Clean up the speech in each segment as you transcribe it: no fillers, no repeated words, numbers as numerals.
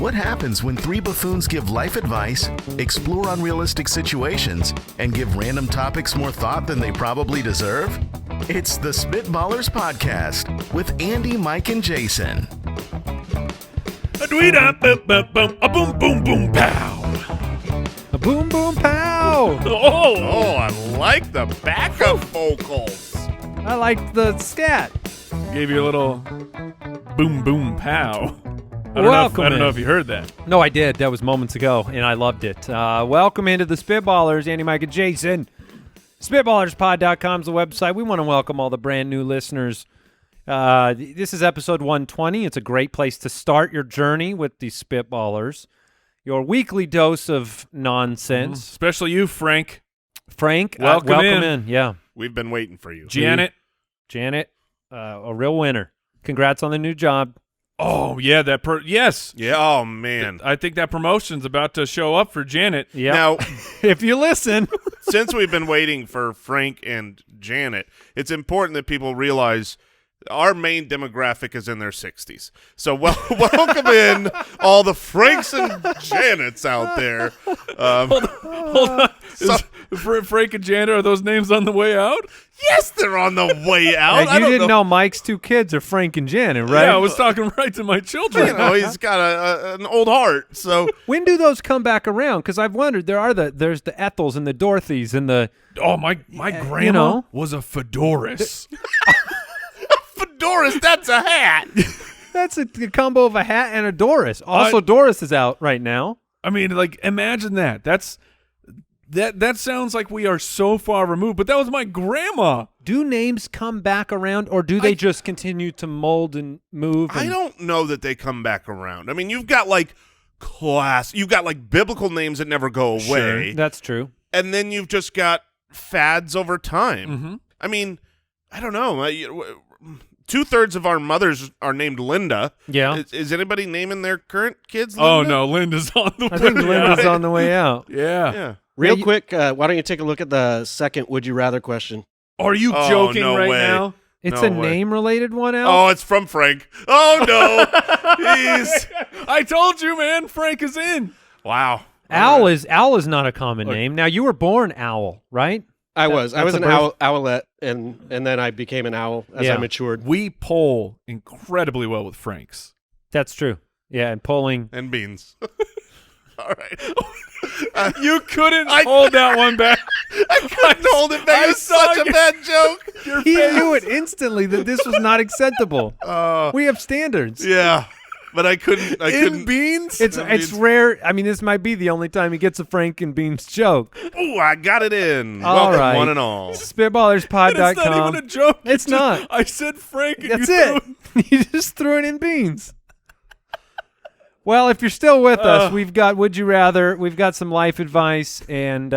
What happens when three buffoons give life advice, explore unrealistic situations, and give random topics more thought than they probably deserve? It's the Spitballers Podcast with Andy, Mike, and Jason. A boom boom boom pow. A boom boom pow. Oh, I like the backup vocals. I like the scat. Gave you a little boom boom pow. I don't know if you heard that. No, I did. That was moments ago, and I loved it. Welcome into the Spitballers, Andy, Mike, and Jason. SpitballersPod.com is the website. We want to welcome all the brand new listeners. This is episode 120. It's a great place to start your journey with the Spitballers. Your weekly dose of nonsense. Especially you, Frank. Frank, welcome in. Yeah. We've been waiting for you. Janet, a real winner. Congrats on the new job. Oh, yeah, yes. Yeah, oh, man. I think that promotion's about to show up for Janet. Yeah. Now, if you listen. since we've been waiting for Frank and Janet, it's important that people realize our main demographic is in their 60s. So welcome in all the Franks and Janets out there. Hold on. Frank and Janet, are those names on the way out? Yes, they're on the way out. You didn't know Mike's two kids are Frank and Janet, right? Yeah, I was talking right to my children. You know, he's got an old heart. So when do those come back around? Because I've wondered. There's the Ethels and the Dorothys and the. Oh, my grandma was a fedoris. Fedoris, that's a hat. That's a combo of a hat and a Doris. Also, Doris is out right now. I mean, like, imagine that. That sounds like we are so far removed, but that was my grandma. Do names come back around, or do they just continue to mold and move? I don't know that they come back around. I mean, you've got like you've got like biblical names that never go away. Sure, that's true. And then you've just got fads over time. Mm-hmm. I mean, I don't know. 2/3 of our mothers are named Linda. Yeah. Is anybody naming their current kids Linda? Oh, no, Linda's on the way out. I think Linda's on the way out. Yeah. Real quick, why don't you take a look at the second Would You Rather question? Are you joking no right way. now? It's No a way. name-related one, Al? Oh, it's from Frank. Oh, no. Jeez. I told you, man. Frank is in. Wow. Owl is not a common name. Now, you were born Owl, right? I was that's an owlet, and then I became an owl as I matured. We poll incredibly well with Franks. That's true. Yeah, and polling. And beans. All right. You couldn't hold that one back. I couldn't hold it back. It was such a bad joke. He knew it instantly that this was not acceptable. We have standards. Yeah. But I couldn't. In beans? It's rare. I mean, this might be the only time he gets a Frank and Beans joke. Ooh, I got it in. All Welcome, right. one and all. Spitballerspod.com. It's not even a joke. It's not. I said Frank. And That's you it. You just threw it in Beans. Well, if you're still with us, we've got Would You Rather, we've got some life advice, and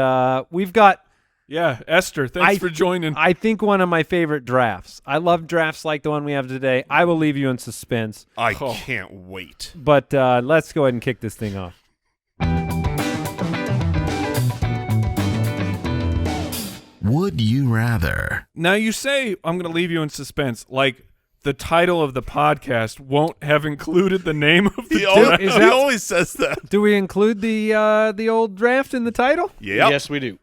we've got... Yeah, Esther, thanks for joining. I think one of my favorite drafts. I love drafts like the one we have today. I will leave you in suspense. I can't wait. But let's go ahead and kick this thing off. Would you rather? Now, you say I'm going to leave you in suspense, like the title of the podcast won't have included the name of the draft. He always says that. Do we include the old draft in the title? Yeah. Yes, we do.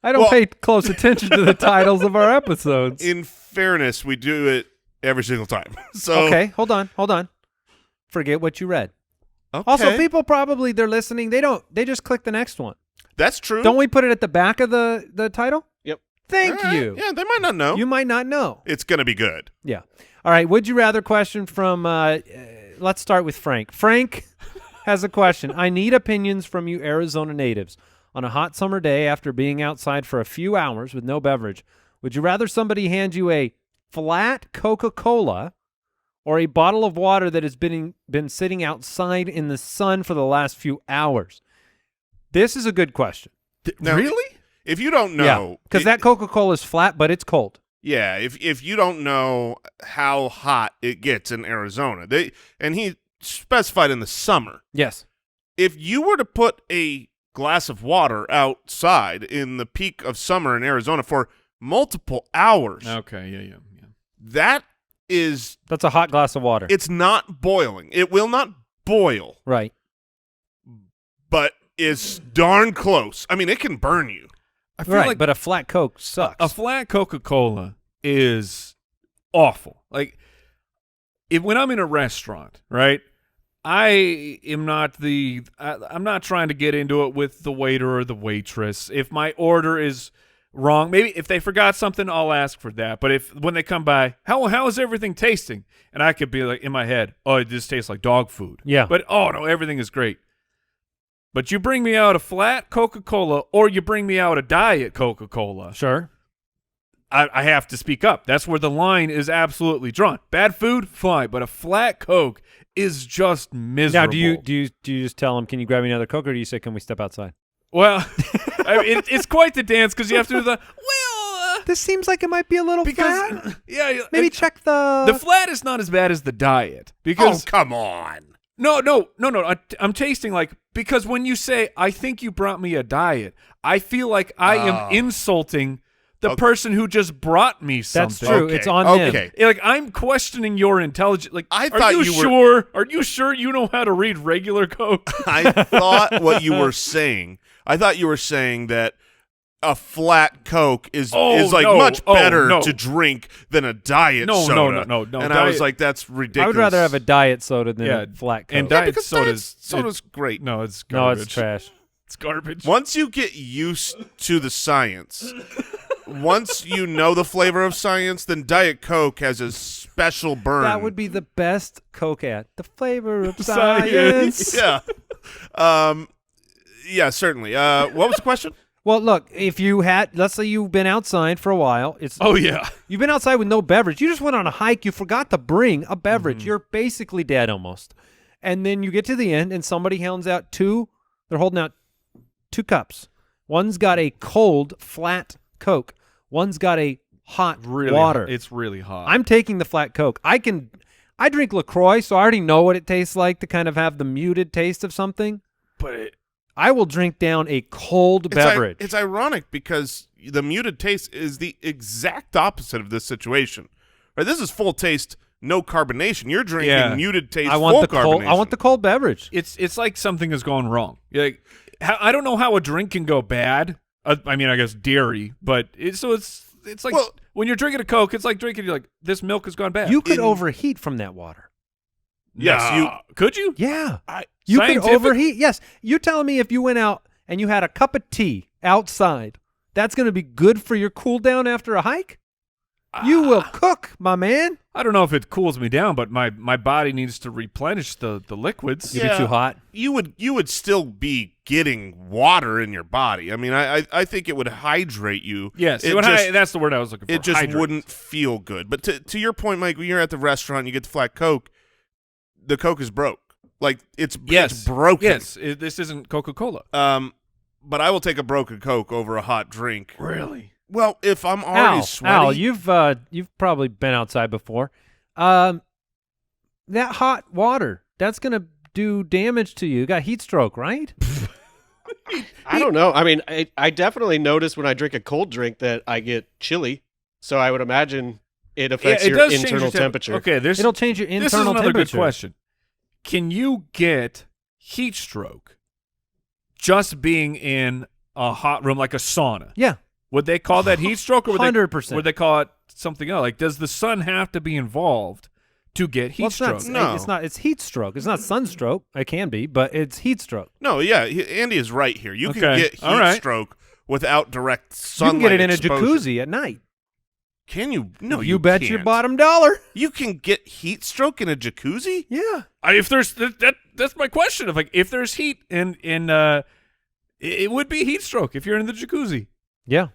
I don't pay close attention to the titles of our episodes. In fairness, we do it every single time. So Okay, hold on. Forget what you read. Okay. Also, people probably, they're listening, they just click the next one. That's true. Don't we put it at the back of the title? Yep. Thank All right. you. Yeah, they might not know. You might not know. It's going to be good. Yeah. All right, would you rather question from, let's start with Frank. Frank has a question. I need opinions from you Arizona natives. On a hot summer day after being outside for a few hours with no beverage, would you rather somebody hand you a flat Coca-Cola or a bottle of water that has been sitting outside in the sun for the last few hours? This is a good question. Now, really? If you don't know, because that Coca-Cola is flat, but it's cold. Yeah, if you don't know how hot it gets in Arizona, and he specified in the summer. Yes. If you were to put a glass of water outside in the peak of summer in Arizona for multiple hours. Okay, yeah. That's a hot glass of water. It's not boiling. It will not boil. Right. but is darn close. I mean, it can burn you. I feel Right, like but a flat Coke sucks. a flat Coca-Cola is awful. Like, when I'm in a restaurant, right, I'm not trying to get into it with the waiter or the waitress. If my order is wrong, maybe if they forgot something, I'll ask for that. But when they come by, how is everything tasting? And I could be like, in my head, oh, it just tastes like dog food. Yeah. But, oh, no, everything is great. But you bring me out a flat Coca-Cola or you bring me out a diet Coca-Cola. Sure. I have to speak up. That's where the line is absolutely drawn. Bad food, fine, but a flat Coke is just miserable. Now, do you just tell them, can you grab me another Coke, or do you say, can we step outside? Well, I mean, it's quite the dance because you have to do the This seems like it might be a little flat. because yeah, Maybe check the flat is not as bad as the diet because Come on. no. I'm tasting because when you say I think you brought me a diet, I feel like I am insulting the person who just brought me something. That's true. Okay. It's on Okay. them. Like I'm questioning your intelligence. Like I are thought you you were- sure? Are you sure you know how to read regular Coke? I thought what you were saying. I thought you were saying that a flat Coke is much better to drink than a diet soda. No. And Diet- I was like, that's ridiculous. I would rather have a diet soda than Yeah, a flat Coke. and diet because soda's great. No, it's no, garbage. it's trash. It's garbage. Once you get used to the science, once you know the flavor of science, then Diet Coke has a special burn. That would be the best Coke ad. The flavor of Science. science. yeah. Yeah, certainly. What was the question? Well, look, if you let's say you've been outside for a while. Oh yeah. You've been outside with no beverage. You just went on a hike. You forgot to bring a beverage. Mm-hmm. You're basically dead almost. And then you get to the end, and somebody hands out they're holding out 2 cups. One's got a cold, flat Coke. One's got a hot water. It's really hot. I'm taking the flat Coke. I drink LaCroix, so I already know what it tastes like to kind of have the muted taste of something. but I will drink down a cold beverage. It's ironic because the muted taste is the exact opposite of this situation. Right? This is full taste, no carbonation. You're drinking muted taste, I want full the cold. carbonation. I want the cold beverage. it's like something has gone wrong. Like I don't know how a drink can go bad. I mean, I guess dairy, but it's like when you're drinking a Coke, it's like drinking. You're like, this milk has gone bad. You could overheat from that water. Yes, could you? Yeah. You could Scientific? overheat. Yes. You're telling me if you went out and you had a cup of tea outside, that's going to be good for your cool down after a hike? You will cook, my man. I don't know if it cools me down, but my body needs to replenish the liquids. If it's too hot. You would still be getting water in your body. I mean, I think it would hydrate you. Yes, that's the word I was looking for. It just Hydrate. wouldn't feel good. But to your point, Mike, when you're at the restaurant and you get the flat Coke, the Coke is broke. Like it's broken. Yes, this isn't Coca-Cola. But I will take a broken Coke over a hot drink. Really? Well, if I'm already sweaty. Al, you've probably been outside before. That hot water, that's going to do damage to you. You got heat stroke, right? I don't know. I mean, I definitely notice when I drink a cold drink that I get chilly. So I would imagine it affects it your does change internal your temperature. Okay, It'll change your internal this is another temperature. good question. Can you get heat stroke just being in a hot room like a sauna? Yeah. Would they call that heat stroke, or would 100%. Would they call it something else? Like, does the sun have to be involved to get heat Well, it's stroke? not, it's not. It's heat stroke. It's not sunstroke. It can be, but it's heat stroke. No, yeah, Andy is right here. You can Okay. get All heat right. stroke without direct You sunlight can get it in exposure. a jacuzzi at night. Can you? No, You bet your can't. bottom dollar. You can get heat stroke in a jacuzzi? Yeah. If there's that's my question. If there's heat it would be heat stroke if you're in the jacuzzi. Yeah.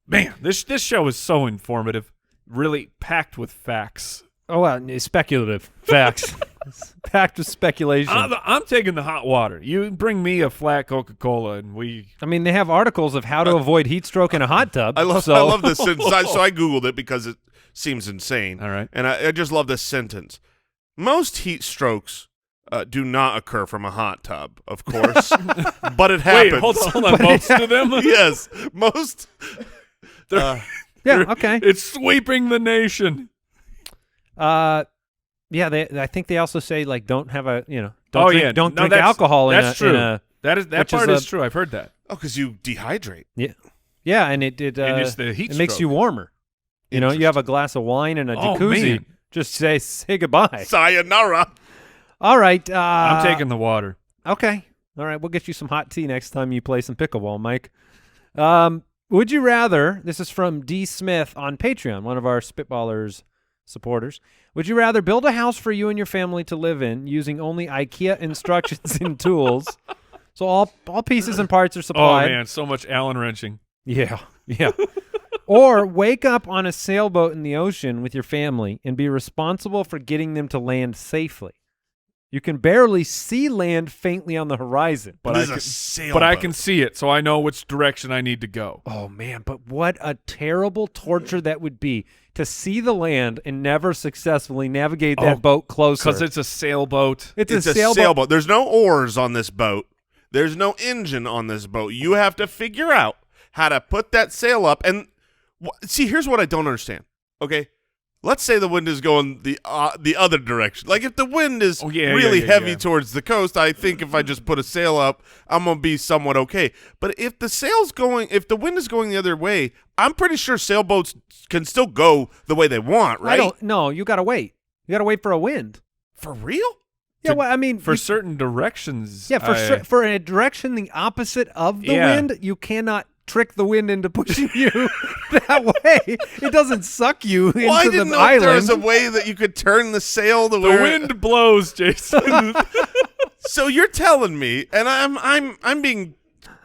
Man, this show is so informative, really packed with facts. Oh, well, it's speculative facts. It's packed with speculation. I'm taking the hot water. You bring me a flat Coca-Cola, and I mean, they have articles of how to avoid heat stroke in a hot tub. I love this sentence. So I Googled it because it seems insane. All right. And I just love this sentence. Most heat strokes do not occur from a hot tub, of course, but it happens. Wait, hold on. Most of them? Yes, most. Yeah, okay. It's sweeping the nation. Yeah, I think they also say, like, don't have don't Oh, drink, yeah. don't No, drink that's- alcohol that's in true. a That part is true. I've heard that. Oh, because you dehydrate. Yeah, and it And it's the heat it makes you stroke. warmer. You know, you have a glass of wine and a jacuzzi. Man. Just say goodbye. Sayonara. All right. I'm taking the water. Okay. All right. We'll get you some hot tea next time you play some pickleball, Mike. Would you rather, this is from D. Smith on Patreon, one of our Spitballers supporters. Would you rather build a house for you and your family to live in using only IKEA instructions and tools? So all pieces and parts are supplied. Oh, man, so much Allen wrenching. Yeah. Or wake up on a sailboat in the ocean with your family and be responsible for getting them to land safely. You can barely see land faintly on the horizon. But I can see it, so I know which direction I need to go. Oh, man, but what a terrible torture that would be to see the land and never successfully navigate that boat closer. Because it's a sailboat. It's a sailboat. There's no oars on this boat. There's no engine on this boat. You have to figure out how to put that sail up. And see, here's what I don't understand. Okay, let's say the wind is going the other direction. Like if the wind is really heavy towards the coast, I think if I just put a sail up, I'm gonna be somewhat okay. But if the wind is going the other way, I'm pretty sure sailboats can still go the way they want, right? No, you gotta wait. You gotta wait for a wind. For real? Yeah, well, I mean, for certain directions. Yeah, for a direction the opposite of the wind, you cannot trick the wind into pushing you that way. It doesn't suck you into I didn't the know island. there was a way that you could turn the sail to the wind blows, Jason. So you're telling me, and I'm being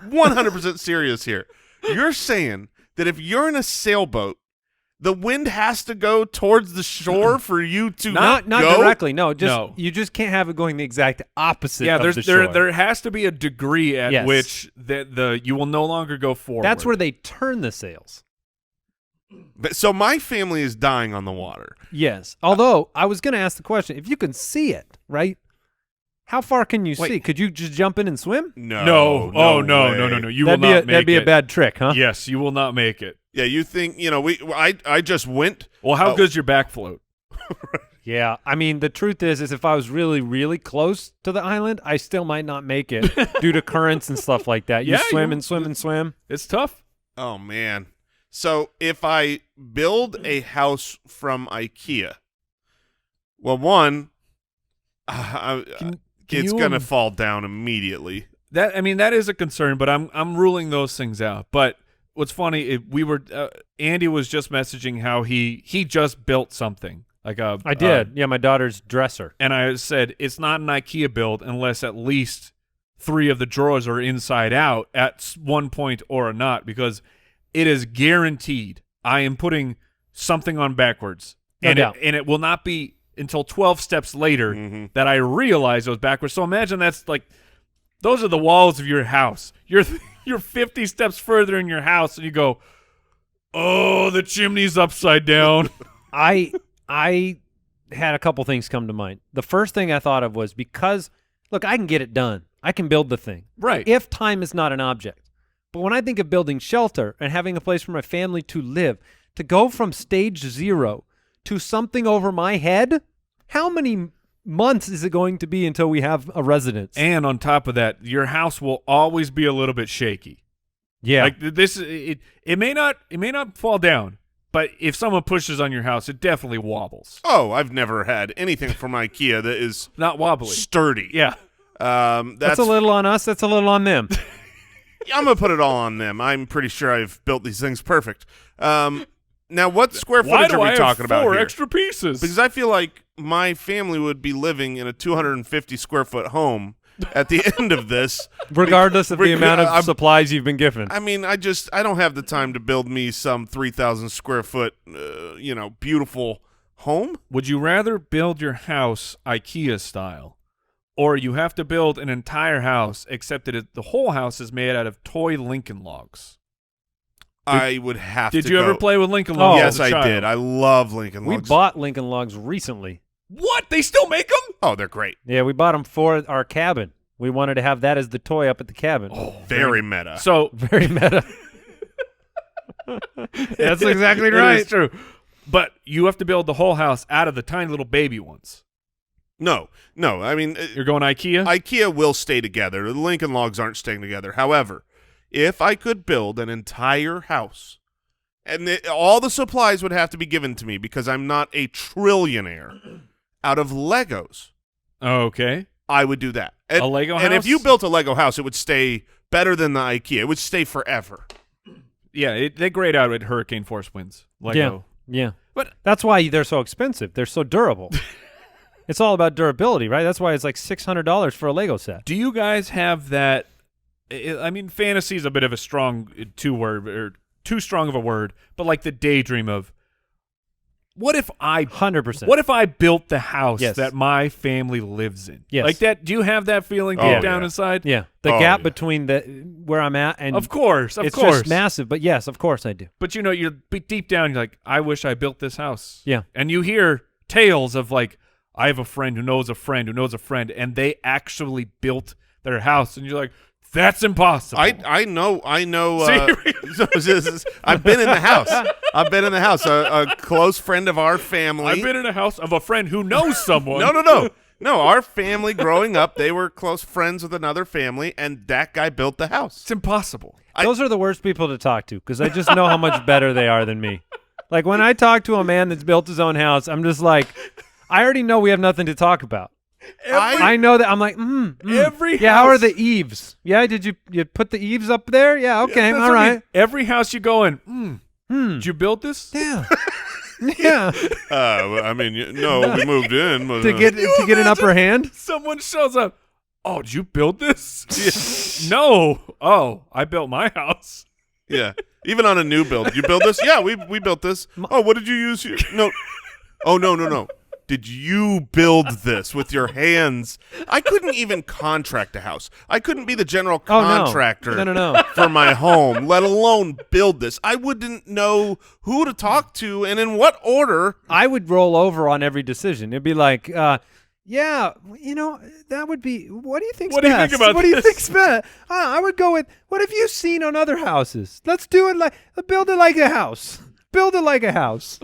100% serious here. You're saying that if you're in a sailboat, the wind has to go towards the shore for you to not go? directly. No, you just can't have it going the exact opposite. of the shore. There has to be a degree at which you will no longer go forward. That's where they turn the sails. So my family is dying on the water. Yes. Although I was going to ask the question: if you can see it, right? How far can you see? Could you just jump in and swim? No. Oh no. You will not make it. That'd be a bad trick, huh? Yes, you will not make it. Yeah, you think I just went. Well, how good's your back float? Yeah, I mean the truth is if I was really, really close to the island, I still might not make it due to currents and stuff like that. You swim and swim and swim. It's tough. Oh man. So if I build a house from IKEA, well, one, it's gonna fall down immediately. That is a concern, but I'm ruling those things out. But what's funny, Andy was just messaging how he just built something like a. I did, yeah, my daughter's dresser, and I said it's not an IKEA build unless at least 3 of the drawers are inside out at one point or not, because it is guaranteed I am putting something on backwards, and it will not be until 12 steps later that I realize it was backwards. So imagine that's like. Those are the walls of your house. You're 50 steps further in your house, and you go, "Oh, the chimney's upside down." I had a couple things come to mind. The first thing I thought of was because, look, I can get it done. I can build the thing. Right. If time is not an object. But when I think of building shelter and having a place for my family to live, to go from stage 0 to something over my head, how many months is it going to be until we have a residence? And on top of that, your house will always be a little bit shaky. Yeah. Like it may not fall down, but if someone pushes on your house, it definitely wobbles. Oh, I've never had anything from IKEA that is not wobbly. Sturdy. Yeah. That's a little on us, that's a little on them. I'm going to put it all on them. I'm pretty sure I've built these things perfect. Now, what square footage are we talking about here? 4 extra pieces? Because I feel like my family would be living in a 250 square foot home at the end of this, regardless of the amount of supplies you've been given. I mean, I don't have the time to build me some 3,000 square foot, beautiful home. Would you rather build your house IKEA style, or you have to build an entire house except that the whole house is made out of toy Lincoln logs? I would have to. Did you ever play with Lincoln Logs? Logs? Yes, I did. I love Lincoln Logs. We bought Lincoln Logs recently. What? They still make them? Oh, they're great. Yeah, we bought them for our cabin. We wanted to have that as the toy up at the cabin. Oh, very meta. So very meta. That's exactly right. It's true. But you have to build the whole house out of the tiny little baby ones. No. I mean, You're going IKEA? IKEA will stay together. The Lincoln Logs aren't staying together. However, if I could build an entire house, and all the supplies would have to be given to me because I'm not a trillionaire, out of Legos, Okay. I would do that. And, A Lego And if house? you built a Lego house, it would stay better than the IKEA. It would stay forever. Yeah, they grade out at hurricane force winds. Lego. Yeah. But That's why they're so expensive. They're so durable. It's all about durability, right? That's why it's like $600 for a Lego set. do you guys have that? I mean, fantasy is a bit of a strong two-word or too strong of a word, but like the daydream of what if I 100%. What if I built the house Yes. that my family lives in? Yes. Like that. Do you have that feeling Oh, deep down yeah. inside? Yeah. The Oh, gap yeah. between where I'm at and Of course. it's just massive. But yes, of course I do. But you know, you're deep down. You're like, I wish I built this house. Yeah. And you hear tales of like, I have a friend who knows a friend who knows a friend, and they actually built their house, and you're like, that's impossible. I know. Seriously? I've been in the house. I've been in the house. A close friend of our family. I've been in a house of a friend who knows someone. No, our family growing up, they were close friends with another family, and that guy built the house. It's impossible. Those are the worst people to talk to because I just know how much better they are than me. Like when I talk to a man that's built his own house, I'm just like, I already know we have nothing to talk about. I know that. I'm like, Every yeah. How are house- the eaves? Yeah, did you put the eaves up there? Yeah, okay, That's all what I right. mean. Every house you go in, did you build this? Yeah, yeah. I mean, no, we moved in. But, to get an upper hand. Someone shows up. Oh, did you build this? No. Oh, I built my house. yeah. Even on a new build, you build this? Yeah, we built this. Oh, what did you use here? No. Oh, no. Did you build this with your hands? I couldn't even contract a house. I couldn't be the general Oh, no. contractor No. for my home, let alone build this. I wouldn't know who to talk to and in what order. I would roll over on every decision. It'd be like, yeah, you know, that would be. What do you think's What do you best? think about What do you this? think's best? I would go with. What have you seen on other houses? Let's do it build it like a house. Build it like a house.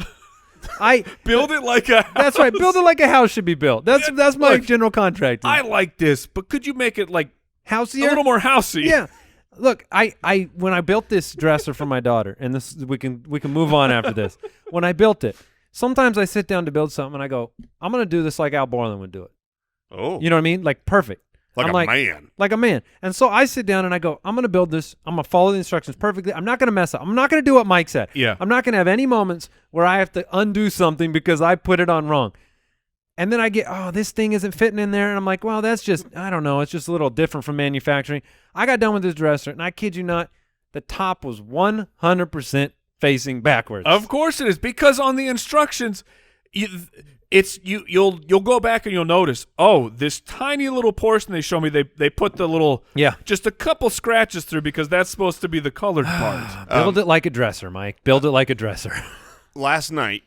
Build it like a house. That's right. Build it like a house should be built. That's my Look, general contracting. I like this, but could you make it like Houseier? a little more housey? Yeah. Look, I when I built this dresser for my daughter, and this we can move on after this. When I built it, sometimes I sit down to build something and I go, I'm gonna do this like Al Borland would do it. Oh, You know what I mean? Like perfect. like I'm a man. Like a man. And so I sit down and I go, I'm gonna build this. I'm gonna follow the instructions perfectly. I'm not gonna mess up. I'm not gonna do what Mike said. Yeah. I'm not gonna have any moments where I have to undo something because I put it on wrong. And then I get, this thing isn't fitting in there. And I'm like, well, that's just, I don't know. It's just a little different from manufacturing. I got done with this dresser, and I kid you not, the top was 100% facing backwards. Of course it is, because on the instructions, you'll go back and you'll notice, oh, this tiny little portion they show me, they put the little just a couple scratches through because that's supposed to be the colored part. Build it like a dresser, Mike. Build it like a dresser. Last night,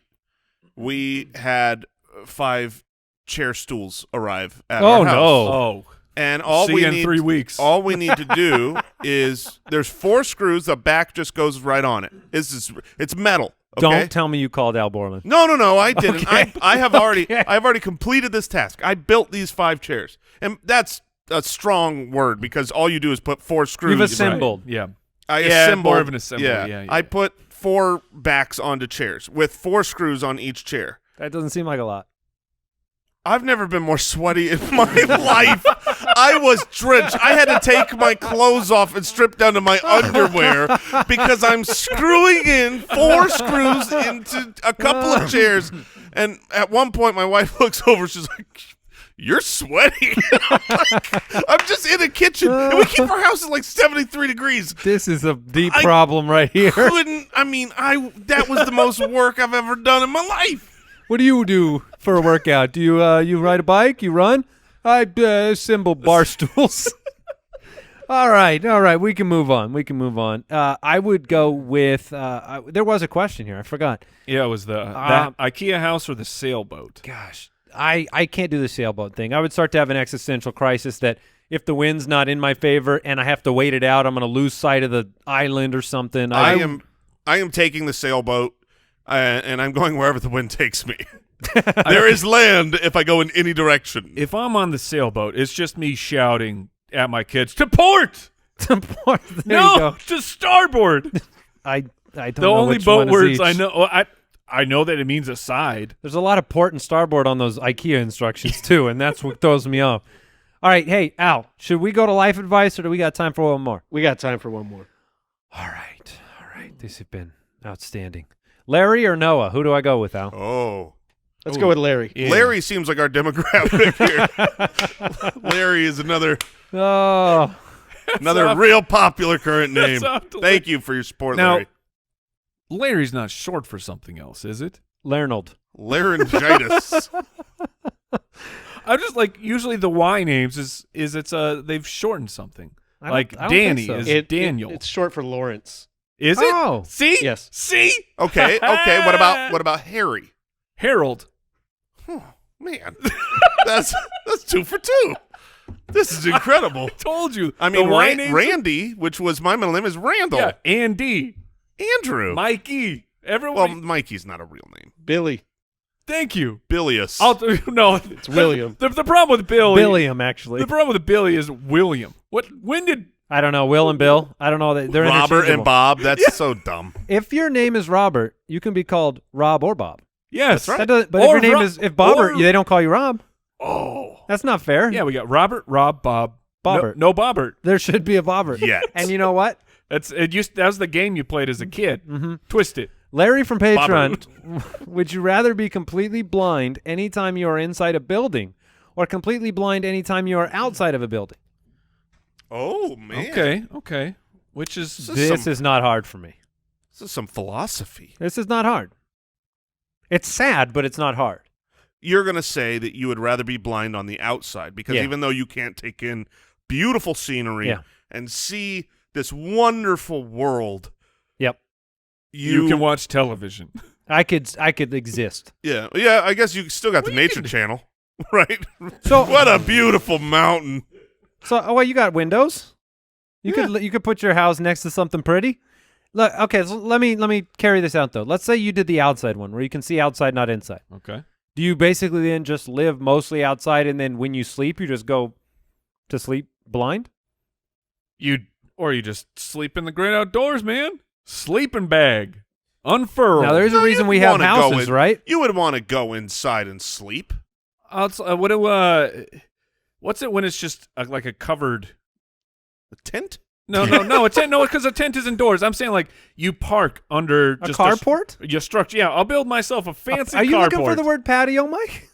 we had 5 chair stools arrive at Oh, our house. no. Oh, And all see we you in need 3 weeks. All we need to do is there's 4 screws. The back just goes right on it. It's metal. Okay? Don't tell me you called Al Borland. No, I didn't. Okay. I've already completed this task. I built these 5 chairs, and that's a strong word because all you do is put 4 screws. You've assembled. Yeah. I Yeah, assembled. more of an assembly. Yeah. I put 4 backs onto chairs with 4 screws on each chair. That doesn't seem like a lot. I've never been more sweaty in my life. I was drenched. I had to take my clothes off and strip down to my underwear because I'm screwing in 4 screws into a couple of chairs. And at one point, my wife looks over. She's like, "You're sweaty." I'm just in a kitchen, and we keep our house at like 73 degrees. This is a deep problem right here. That was the most work I've ever done in my life. What do you do for a workout? Do you ride a bike? You run? I assemble bar stools. All right. We can move on. I would go with. There was a question here. I forgot. Yeah, it was that IKEA house or the sailboat. Gosh, I can't do the sailboat thing. I would start to have an existential crisis that if the wind's not in my favor and I have to wait it out, I'm going to lose sight of the island or something. I am taking the sailboat, and I'm going wherever the wind takes me. There is land if I go in any direction. If I'm on the sailboat, it's just me shouting at my kids to port. There you No, go. to starboard. I don't The know only which boat one is words each. I know. I know that it means a side. There's a lot of port and starboard on those IKEA instructions too, and that's what throws me off. All right, hey Al, should we go to life advice or do we got time for one more? We got time for one more. All right. These have been outstanding. Larry or Noah? Who do I go with, Al? Oh. Let's go with Larry. Yeah. Larry seems like our demographic here. Larry is another Oh, real popular current name. off to Thank you for your support, Now- Larry. Larry's not short for something else, is it? Larnold. Laryngitis. I just like usually the Y names is it's they've shortened something. I Like don't think Danny so. is Daniel. It's short for Lawrence. Is it? Oh. See? Yes. See? Okay. What about Harry? Harold. Man, that's 2 for 2. This is incredible. Told you. I mean, the Y names are- Randy, which was my middle name, is Randall. Yeah, Andy, Andrew. Mikey. well, Everyone. Mikey's not a real name. Billy. Thank you. Bilius. No. It's William. The problem with Billy. Billiam, actually. The problem with Billy is William. When did? I don't know. Will and Bill. I don't know. They're Robert and interchangeable. Bob. That's so dumb. If your name is Robert, you can be called Rob or Bob. Yes. That doesn't, but Or if your name Ro- is Bob, or- they don't call you Rob. Oh. That's not fair. Yeah, we got Robert, Rob, Bob, Bobbert. No Bobbert. There should be a Bobbert. Yet. And you know what? That was the game you played as a kid. Mm-hmm. Twist it. Larry from Patreon, would you rather be completely blind anytime you are inside a building or completely blind anytime you are outside of a building? Oh, man. Okay. Which is This is not hard for me. This is some philosophy. This is not hard. It's sad, but it's not hard. You're going to say that you would rather be blind on the outside because Yeah. even though you can't take in beautiful scenery Yeah. and see this wonderful world, Yep. you can watch television. I could exist. Yeah, I guess you still got the Nature Channel, right? So What a beautiful mountain. you got windows? You could put your house next to something pretty? Look, okay, so let me carry this out though. Let's say you did the outside one where you can see outside, not inside. Okay. Do you basically then just live mostly outside and then when you sleep, you just go to sleep blind? You just sleep in the great outdoors, man. Sleeping bag. Unfurl. Now, there's a reason you'd we have wanna go houses, in- right? You would want to go inside and sleep. what's it when it's just like a covered? A tent? No, a tent. No, because a tent is indoors. I'm saying like you park under A just carport? Your structure. Yeah, I'll build myself a fancy. Are you looking for carport. the word patio, Mike?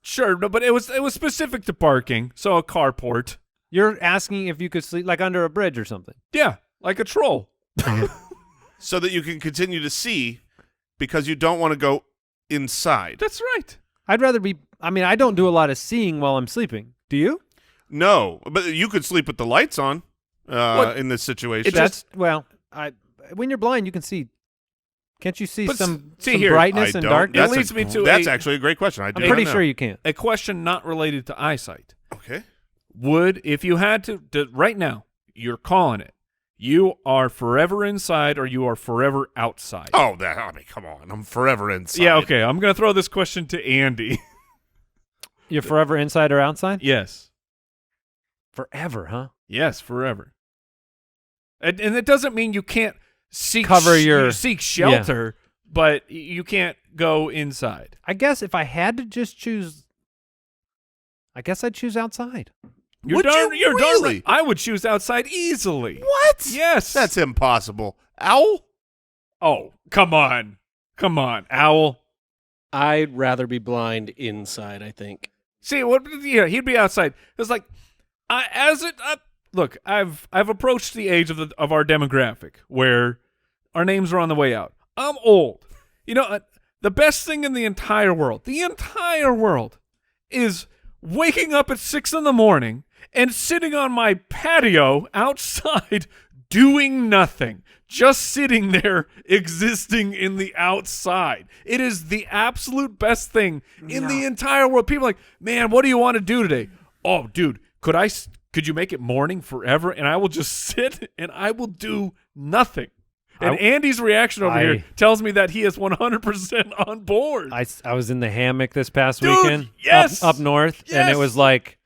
Sure, no, but it was specific to parking, so a carport. You're asking if you could sleep like under a bridge or something. Yeah, like a troll. So that you can continue to see because you don't want to go inside. That's right. I'd rather be. I mean, I don't do a lot of seeing while I'm sleeping. Do you? No, but you could sleep with the lights on in this situation. When you're blind, you can see. Can't you see But some here, brightness I and don't- darkness? That leads me to That's a- actually a great question. I do I'm not pretty know. sure you can't. A question not related to eyesight. Okay. Would, if you had to right now, you're calling it. You are forever inside or you are forever outside. Oh, come on. I'm forever inside. Yeah, okay. I'm going to throw this question to Andy. You're forever inside or outside? Yes. Forever, huh? Yes, forever. And it doesn't mean you can't seek seek shelter, but you can't go inside. I guess if I had to just choose, I guess I'd choose outside. You're Would darn, you you're darn really? right. I would choose outside easily. What? Yes. That's impossible. Owl? Oh, come on. Come on, Owl. I'd rather be blind inside, I think. See, he'd be outside. It's like, look, I've approached the age of our demographic where our names are on the way out. I'm old. You know, the best thing in the entire world, is waking up at 6 a.m. and sitting on my patio outside doing nothing. Just sitting there, existing in the outside. It is the absolute best thing in the entire world. People are like, man, what do you want to do today? Oh, dude, could you make it morning forever? And I will just sit and I will do nothing. And Andy's reaction over here tells me that he is 100% on board. I was in the hammock this past Dude, weekend yes! up north, and it Yes! was like,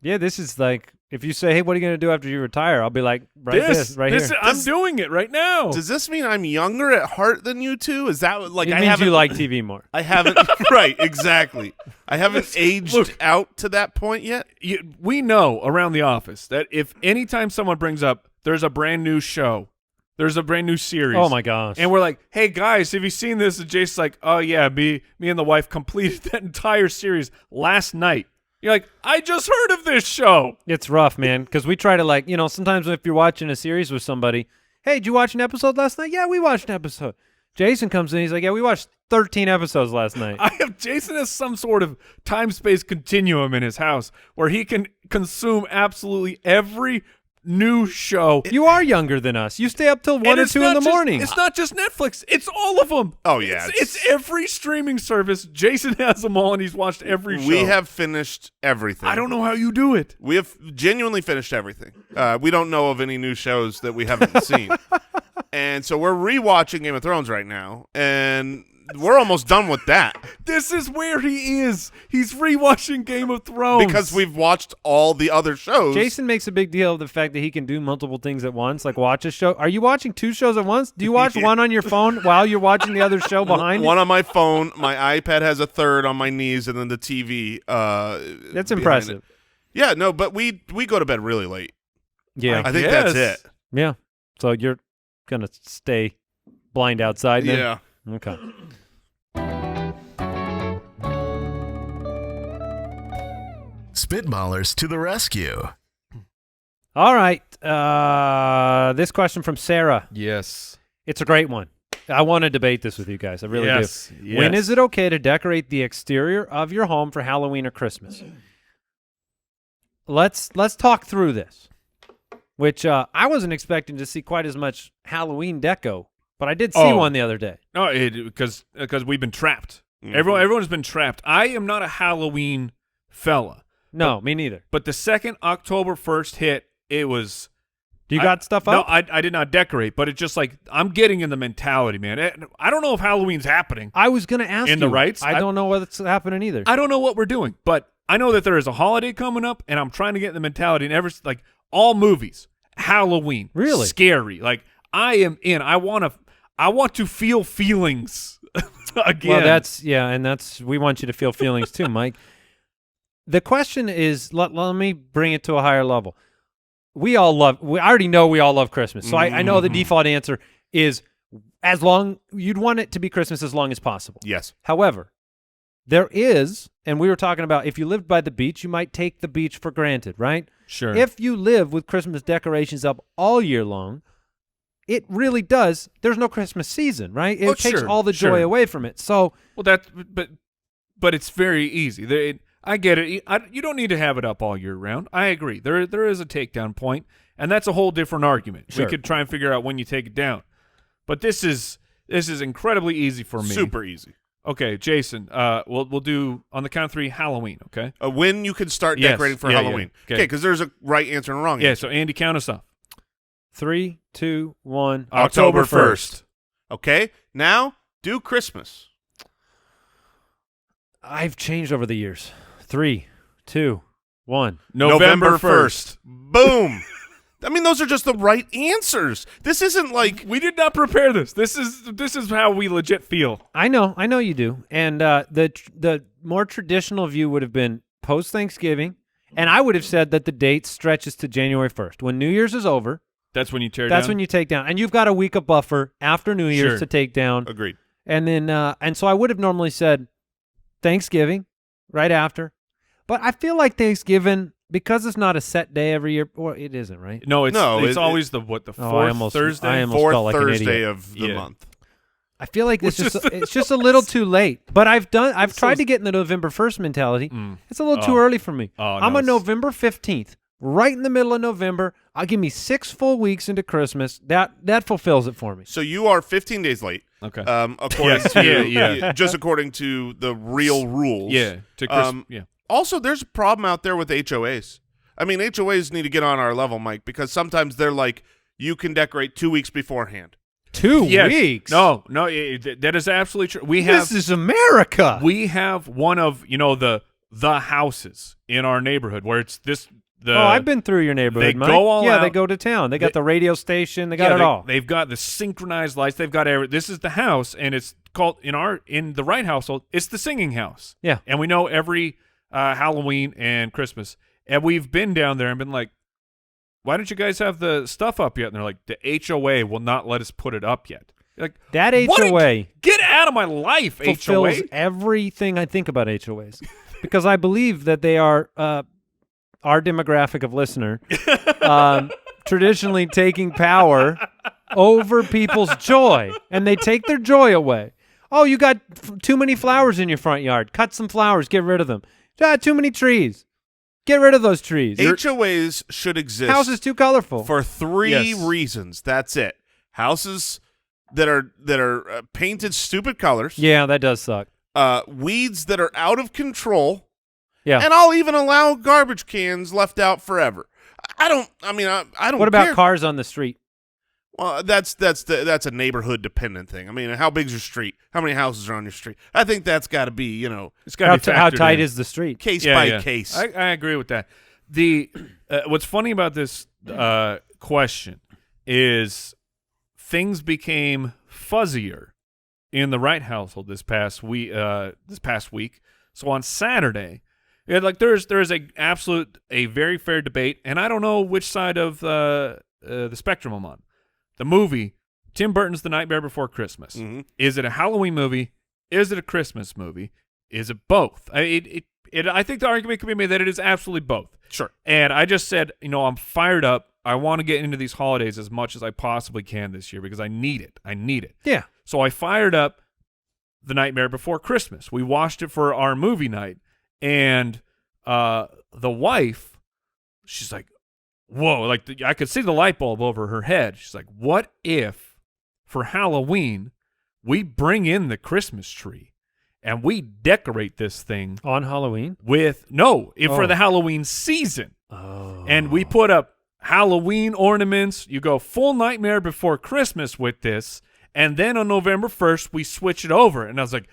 yeah, this is like, if you say, hey, what are you going to do after you retire? I'll be like, this here. I'm doing it right now. Does this mean I'm younger at heart than you two? Is that like It I means haven't you like TV more. I haven't right, exactly. I haven't aged out to that point yet. We know around the office that if anytime someone brings up there's a brand new show, there's a brand new series. Oh, my gosh. And we're like, hey, guys, have you seen this? And Jason's like, oh, yeah, me and the wife completed that entire series last night. You're like, I just heard of this show. It's rough, man, because we try to, like, sometimes if you're watching a series with somebody, hey, did you watch an episode last night? Yeah, we watched an episode. Jason comes in, he's like, yeah, we watched 13 episodes last night. Jason has some sort of time-space continuum in his house where he can consume absolutely every new show. You are younger than us. You stay up till 1 or 2 in the morning. It's not just Netflix. It's all of them. Oh, yeah. It's every streaming service. Jason has them all, and he's watched every show. We have finished everything. I don't know how you do it. We have genuinely finished everything. We don't know of any new shows that we haven't seen. And so we're rewatching Game of Thrones right now, and we're almost done with that. This is where he is. He's rewatching Game of Thrones. Because we've watched all the other shows. Jason makes a big deal of the fact that he can do multiple things at once, like watch a show. Are you watching 2 shows at once? Do you watch one on your phone while you're watching the other show behind One it? on my phone. My iPad has a third on my knees, and then the TV. That's impressive. Yeah, no, but we go to bed really late. Yeah. I think that's it. Yeah. So you're going to stay blind outside then? Yeah. Okay. Spitballers to the rescue. All right. This question from Sarah. Yes. It's a great one. I want to debate this with you guys. I really do. Yes. When is it okay to decorate the exterior of your home for Halloween or Christmas? Let's talk through this, which I wasn't expecting to see quite as much Halloween deco, but I did see one the other day. No, because we've been trapped. Mhm. Everyone's been trapped. I am not a Halloween fella. No, me neither. But the second October 1st hit, it was. Do you got stuff up? No, I did not decorate, but it's just like I'm getting in the mentality, man. I don't know if Halloween's happening. I was going to ask In you. the rights? I don't know what's happening either. I don't know what we're doing, but I know that there is a holiday coming up, and I'm trying to get in the mentality. And like all movies, Halloween, Really? scary. Like I am in. I want to feel feelings again. Well, we want you to feel feelings too, Mike. The question is, let me bring it to a higher level. I already know we all love Christmas. So I know the default answer is you'd want it to be Christmas as long as possible. Yes. However, there is, and we were talking about if you lived by the beach, you might take the beach for granted, right? Sure. If you live with Christmas decorations up all year long, it really does. There's no Christmas season, right? It takes all the joy away from it. So, well, but it's very easy. I get it. You don't need to have it up all year round. I agree. There is a takedown point, and that's a whole different argument. Sure. We could try and figure out when you take it down. But this is incredibly easy for me. Super easy. Okay, Jason. We'll do on the count of 3 Halloween. Okay. When you can start Yes. decorating for Yeah, Halloween. yeah. Okay, because there's a right answer and a wrong Yeah. answer. So Andy, count us off. 3, 2, 1. October 1st. Okay, now do Christmas. I've changed over the years. 3, 2, 1. November 1st. Boom. I mean, those are just the right answers. This isn't like We did not prepare this. This is how we legit feel. I know you do. And the more traditional view would have been post Thanksgiving, and I would have said that the date stretches to January 1st. When New Year's is over, That's when you tear down. that's when you take down, and you've got a week of buffer after New Year's Sure. to take down. agreed. And then and so I would have normally said Thanksgiving right after. But I feel like Thanksgiving, because it's not a set day every year, or it isn't, right? No, it's No, always the fourth Thursday. I almost Fourth felt like an Thursday idiot. of the Yeah. month. I feel like Which is- it's just a little too late. But I've tried to get in the November 1st mentality. It's a little too early for me. Oh, I'm no, on November 15th, right in the middle of November. I'll give me 6 full weeks into Christmas. That fulfills it for me. So you are 15 days late. Okay. According Yes, to yeah. just according to the real rules. Yeah. To Christmas. Yeah. Also, there's a problem out there with HOAs. I mean, HOAs need to get on our level, Mike, because sometimes they're like, you can decorate 2 weeks beforehand. 2 Yes. weeks? No, that is absolutely true. This is America. We have one of the houses in our neighborhood where it's this. I've been through your neighborhood, They Mike. go all yeah, out. they go to town. They got the radio station. They got it all. They've got the synchronized lights. They've got this is the house, and it's called in the Wright household. It's the singing house. Yeah, and we know every Halloween and Christmas, and we've been down there and been like, why don't you guys have the stuff up yet? And they're like, the HOA will not let us put it up yet. Like that what HOA get out of my life. fulfills HOA everything I think about HOAs because I believe that they are our demographic of listener traditionally taking power over people's joy, and they take their joy away. Oh, you got too many flowers in your front yard. Cut some flowers. Get rid of them. Too many trees. Get rid of those trees. HOAs should exist. House is too colorful. For 3 reasons. That's it. Houses that are painted stupid colors. Yeah, that does suck. Weeds that are out of control. Yeah. And I'll even allow garbage cans left out forever. I don't What about care. cars on the street? Well, that's a neighborhood dependent thing. I mean, how big's your street? How many houses are on your street? I think that's got to be, it's got to be How factored tight in. is the street? case by case. I agree with that. The what's funny about this question is things became fuzzier in the Wright household this past week. So on Saturday, there's a very fair debate, and I don't know which side of the spectrum I'm on. The movie Tim Burton's The Nightmare Before Christmas. Mm-hmm. Is it a Halloween movie? Is it a Christmas movie? Is it both? I think the argument can be made that it is absolutely both. Sure. And I just said, I'm fired up. I want to get into these holidays as much as I possibly can this year because I need it. Yeah. So I fired up The Nightmare Before Christmas. We watched it for our movie night, and the wife, she's like, whoa, I could see the light bulb over her head. She's like, what if for Halloween we bring in the Christmas tree and we decorate this thing On Halloween? for the Halloween season. Oh. And we put up Halloween ornaments. You go full Nightmare Before Christmas with this, and then on November 1st we switch it over. And I was like,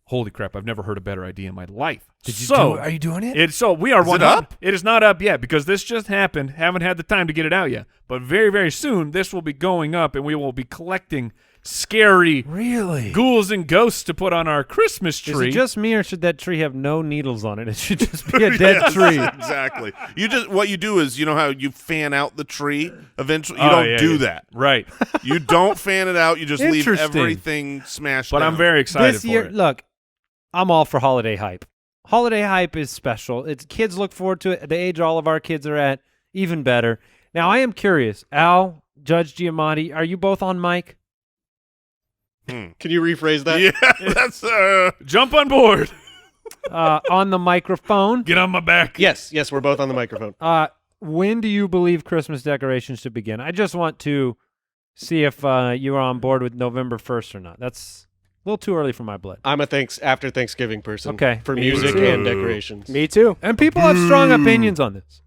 holy crap, I've never heard a better idea in my life. Are you doing it? We are. Is it up? It is not up yet because this just happened. Haven't had the time to get it out yet. But very, very soon this will be going up, and we will be collecting scary Really? ghouls and ghosts to put on our Christmas Is tree. it just me, or should that tree have no needles on it? It should just be a dead tree. Exactly. What you do is, how you fan out the tree eventually? You don't do that. Right. You don't fan it out. You just leave Interesting. everything smashed But down. I'm very excited This for year, it. look, I'm all for holiday hype. Holiday hype is special. It's kids look forward to it. The age all of our kids are at, even better. Now, I am curious. Al, Judge Giamatti, are you both on mic? Can you rephrase that? Yeah, that's Jump on board. On the microphone? Get on my back. Yes, we're both on the microphone. When do you believe Christmas decorations should begin? I just want to see if you are on board with November 1st or not. That's a little too early for my blood. I'm a after Thanksgiving person. Okay. For Me music too. and decorations. Me too. And people have strong opinions on this.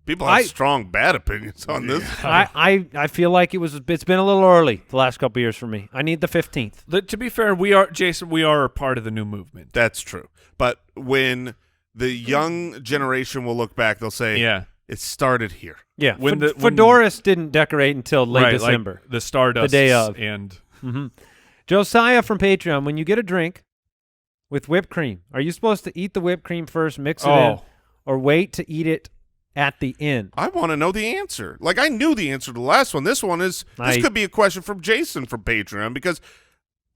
people have strong bad opinions on this. I feel like it's been a little early the last couple years for me. I need the 15th. To be fair, we are a part of the new movement. That's true. But when the young generation will look back, they'll say, Yeah. it started here. Yeah. When Fedoras didn't decorate until late right, December. like the Stardust, The day of. and Josiah from Patreon, when you get a drink with whipped cream, are you supposed to eat the whipped cream first, mix it in, or wait to eat it at the end? I want to know the answer. Like, I knew the answer to the last one. This one is, this could be a question from Jason from Patreon, because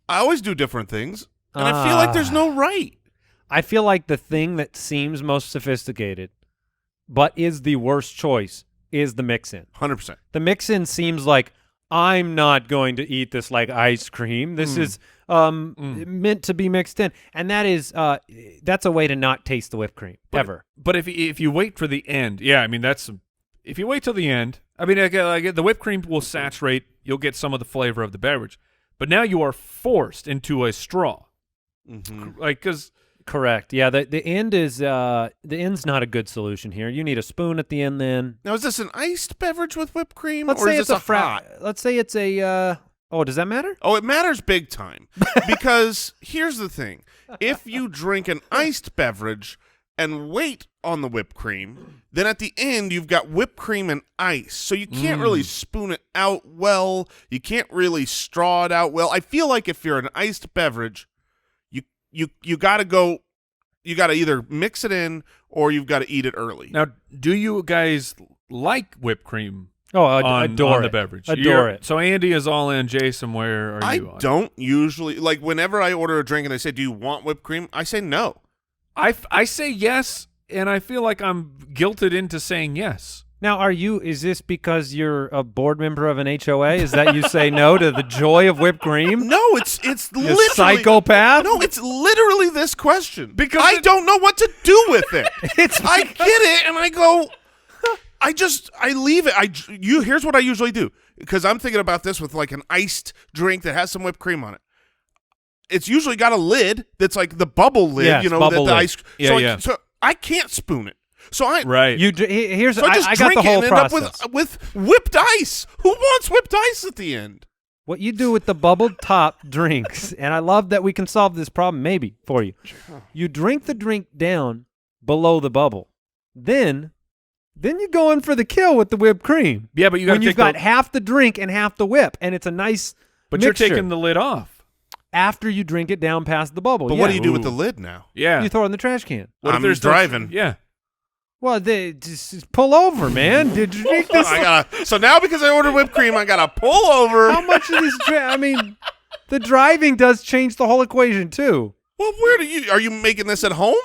I always do different things, and I feel like there's no right. I feel like the thing that seems most sophisticated but is the worst choice is the mix-in. 100%. The mix-in seems like, I'm not going to eat this like ice cream. This is meant to be mixed in. And that is that's a way to not taste the whipped cream, ever. But if you wait for the end, yeah, I mean if you wait till the end, I mean like the whipped cream will saturate. You'll get some of the flavor of the beverage, but now you are forced into a straw, like because. Correct. Yeah, the end is the end's not a good solution here. You need a spoon at the end then. Now, is this an iced beverage with whipped cream, Let's or say is it's this a hot? Let's say it's a Oh, does that matter? Oh, it matters big time. Because here's the thing. If you drink an iced beverage and wait on the whipped cream, then at the end you've got whipped cream and ice. So you can't really spoon it out well. You can't really straw it out well. I feel like if you're an iced beverage, you got to go, you got to either mix it in or you've got to eat it early. Now, do you guys like whipped cream? Oh, on the beverage. Adore it. So Andy is all in. Jason, where are you? I don't usually, like whenever I order a drink and they say, do you want whipped cream? I say no. I say yes, and I feel like I'm guilted into saying yes. Now, is this because you're a board member of an HOA? Is that you say no to the joy of whipped cream? No, it's You literally psychopath? No, it's literally this question. Because I don't know what to do with it. It's I get it, and I go, I leave it. Here's what I usually do, because I'm thinking about this with like an iced drink that has some whipped cream on it. It's usually got a lid that's like the bubble lid, Yes, you know, bubble that the lid. ice. Yeah, So I can't spoon it. So I Right. Here's so I just I got drink the whole it and end process. up with whipped ice. Who wants whipped ice at the end? What you do with the bubbled top drinks, and I love that we can solve this problem maybe for you. You drink the drink down below the bubble. Then you go in for the kill with the whipped cream. Yeah, but you got when you've got half the drink and half the whip, and it's a nice But mixture. you're taking the lid off. After you drink it down past the bubble. But yeah. what do you do with the lid now? Yeah. You throw it in the trash can. What if I'm there's driving. Yeah. Well, just pull over, man. Did you drink this? So now because I ordered whipped cream, I gotta pull over. How much of these? I mean, the driving does change the whole equation too. Well, are you making this at home?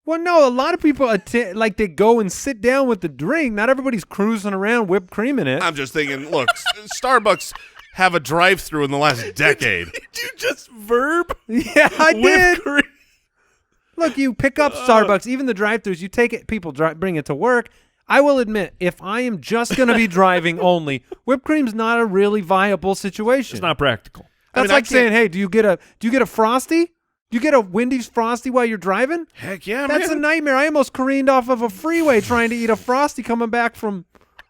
Well, no, a lot of people they go and sit down with the drink. Not everybody's cruising around whipped cream in it. I'm just thinking, look, Starbucks have a drive-through in the last decade. Did you just verb? Yeah, I did. Whipped cream? Look, you pick up Starbucks, even the drive-thrus. You take it. People bring it to work. I will admit, if I am just going to be driving only, whipped cream's not a really viable situation. It's not practical. That's like saying, "Hey, do you get a Frosty? Do you get a Wendy's Frosty while you're driving?" Heck yeah, That's man. a nightmare. I almost careened off of a freeway trying to eat a Frosty coming back from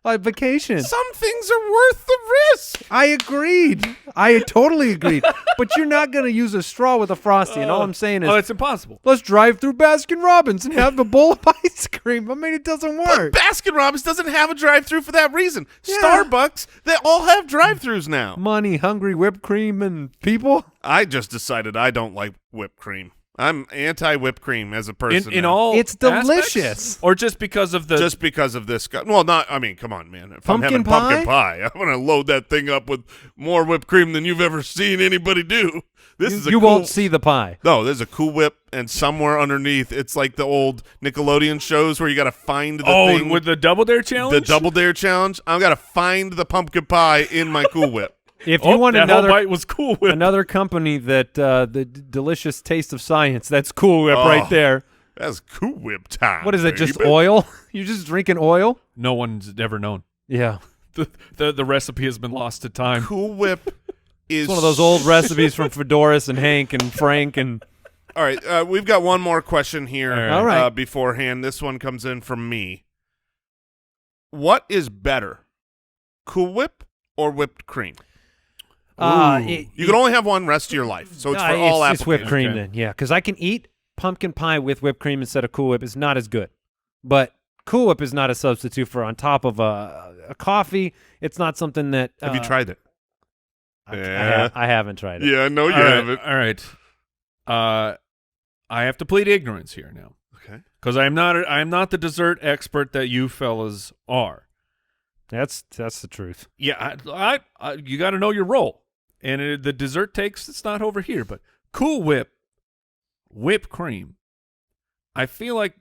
vacation. Some things are worth the risk. I agreed. I totally agreed. But you're not going to use a straw with a Frosty. And all I'm saying is, it's impossible. let's drive through Baskin Robbins and have a bowl of ice cream. I mean, it doesn't work. Baskin Robbins doesn't have a drive-through for that reason. Yeah. Starbucks, they all have drive-throughs now. Money, hungry whipped cream, and people. I just decided I don't like whipped cream. I'm anti-whipped cream as a person. In now. all It's aspects? delicious. Or just because of the Just because of this guy. Well, I mean, come on, man. If Pumpkin I'm having pumpkin pie, I'm going to load that thing up with more whipped cream than you've ever seen anybody do. This is a You cool, won't see the pie. No, there's a Cool Whip, and somewhere underneath, it's like the old Nickelodeon shows where you got to find the thing. with the Double Dare challenge? The Double Dare challenge. I've got to find the pumpkin pie in my Cool Whip. If you want that another whole bite was cool with. another company that the delicious taste of science, that's Cool Whip right there. That's Cool Whip time. What is it? Just baby. oil? You're just drinking oil? No one's ever known. Yeah. The recipe has been lost to time. Cool Whip is It's one of those old recipes from Fedoris and Hank and Frank and All right, we've got one more question here. All right. Beforehand, this one comes in from me. What is better, Cool Whip or whipped cream? You can only have one rest of your life, so it's for all applications. It's whipped cream Okay. then, yeah. Because I can eat pumpkin pie with whipped cream instead of Cool Whip. It's not as good. But Cool Whip is not a substitute for on top of a coffee. It's not something that... Have you tried it? I haven't tried it. Yeah, I know you All right, haven't. all right. I have to plead ignorance here now, Okay. because I am not the dessert expert that you fellas are. That's the truth. Yeah, I you got to know your role, and the dessert takes it's not over here. But Cool Whip, whipped cream. I feel like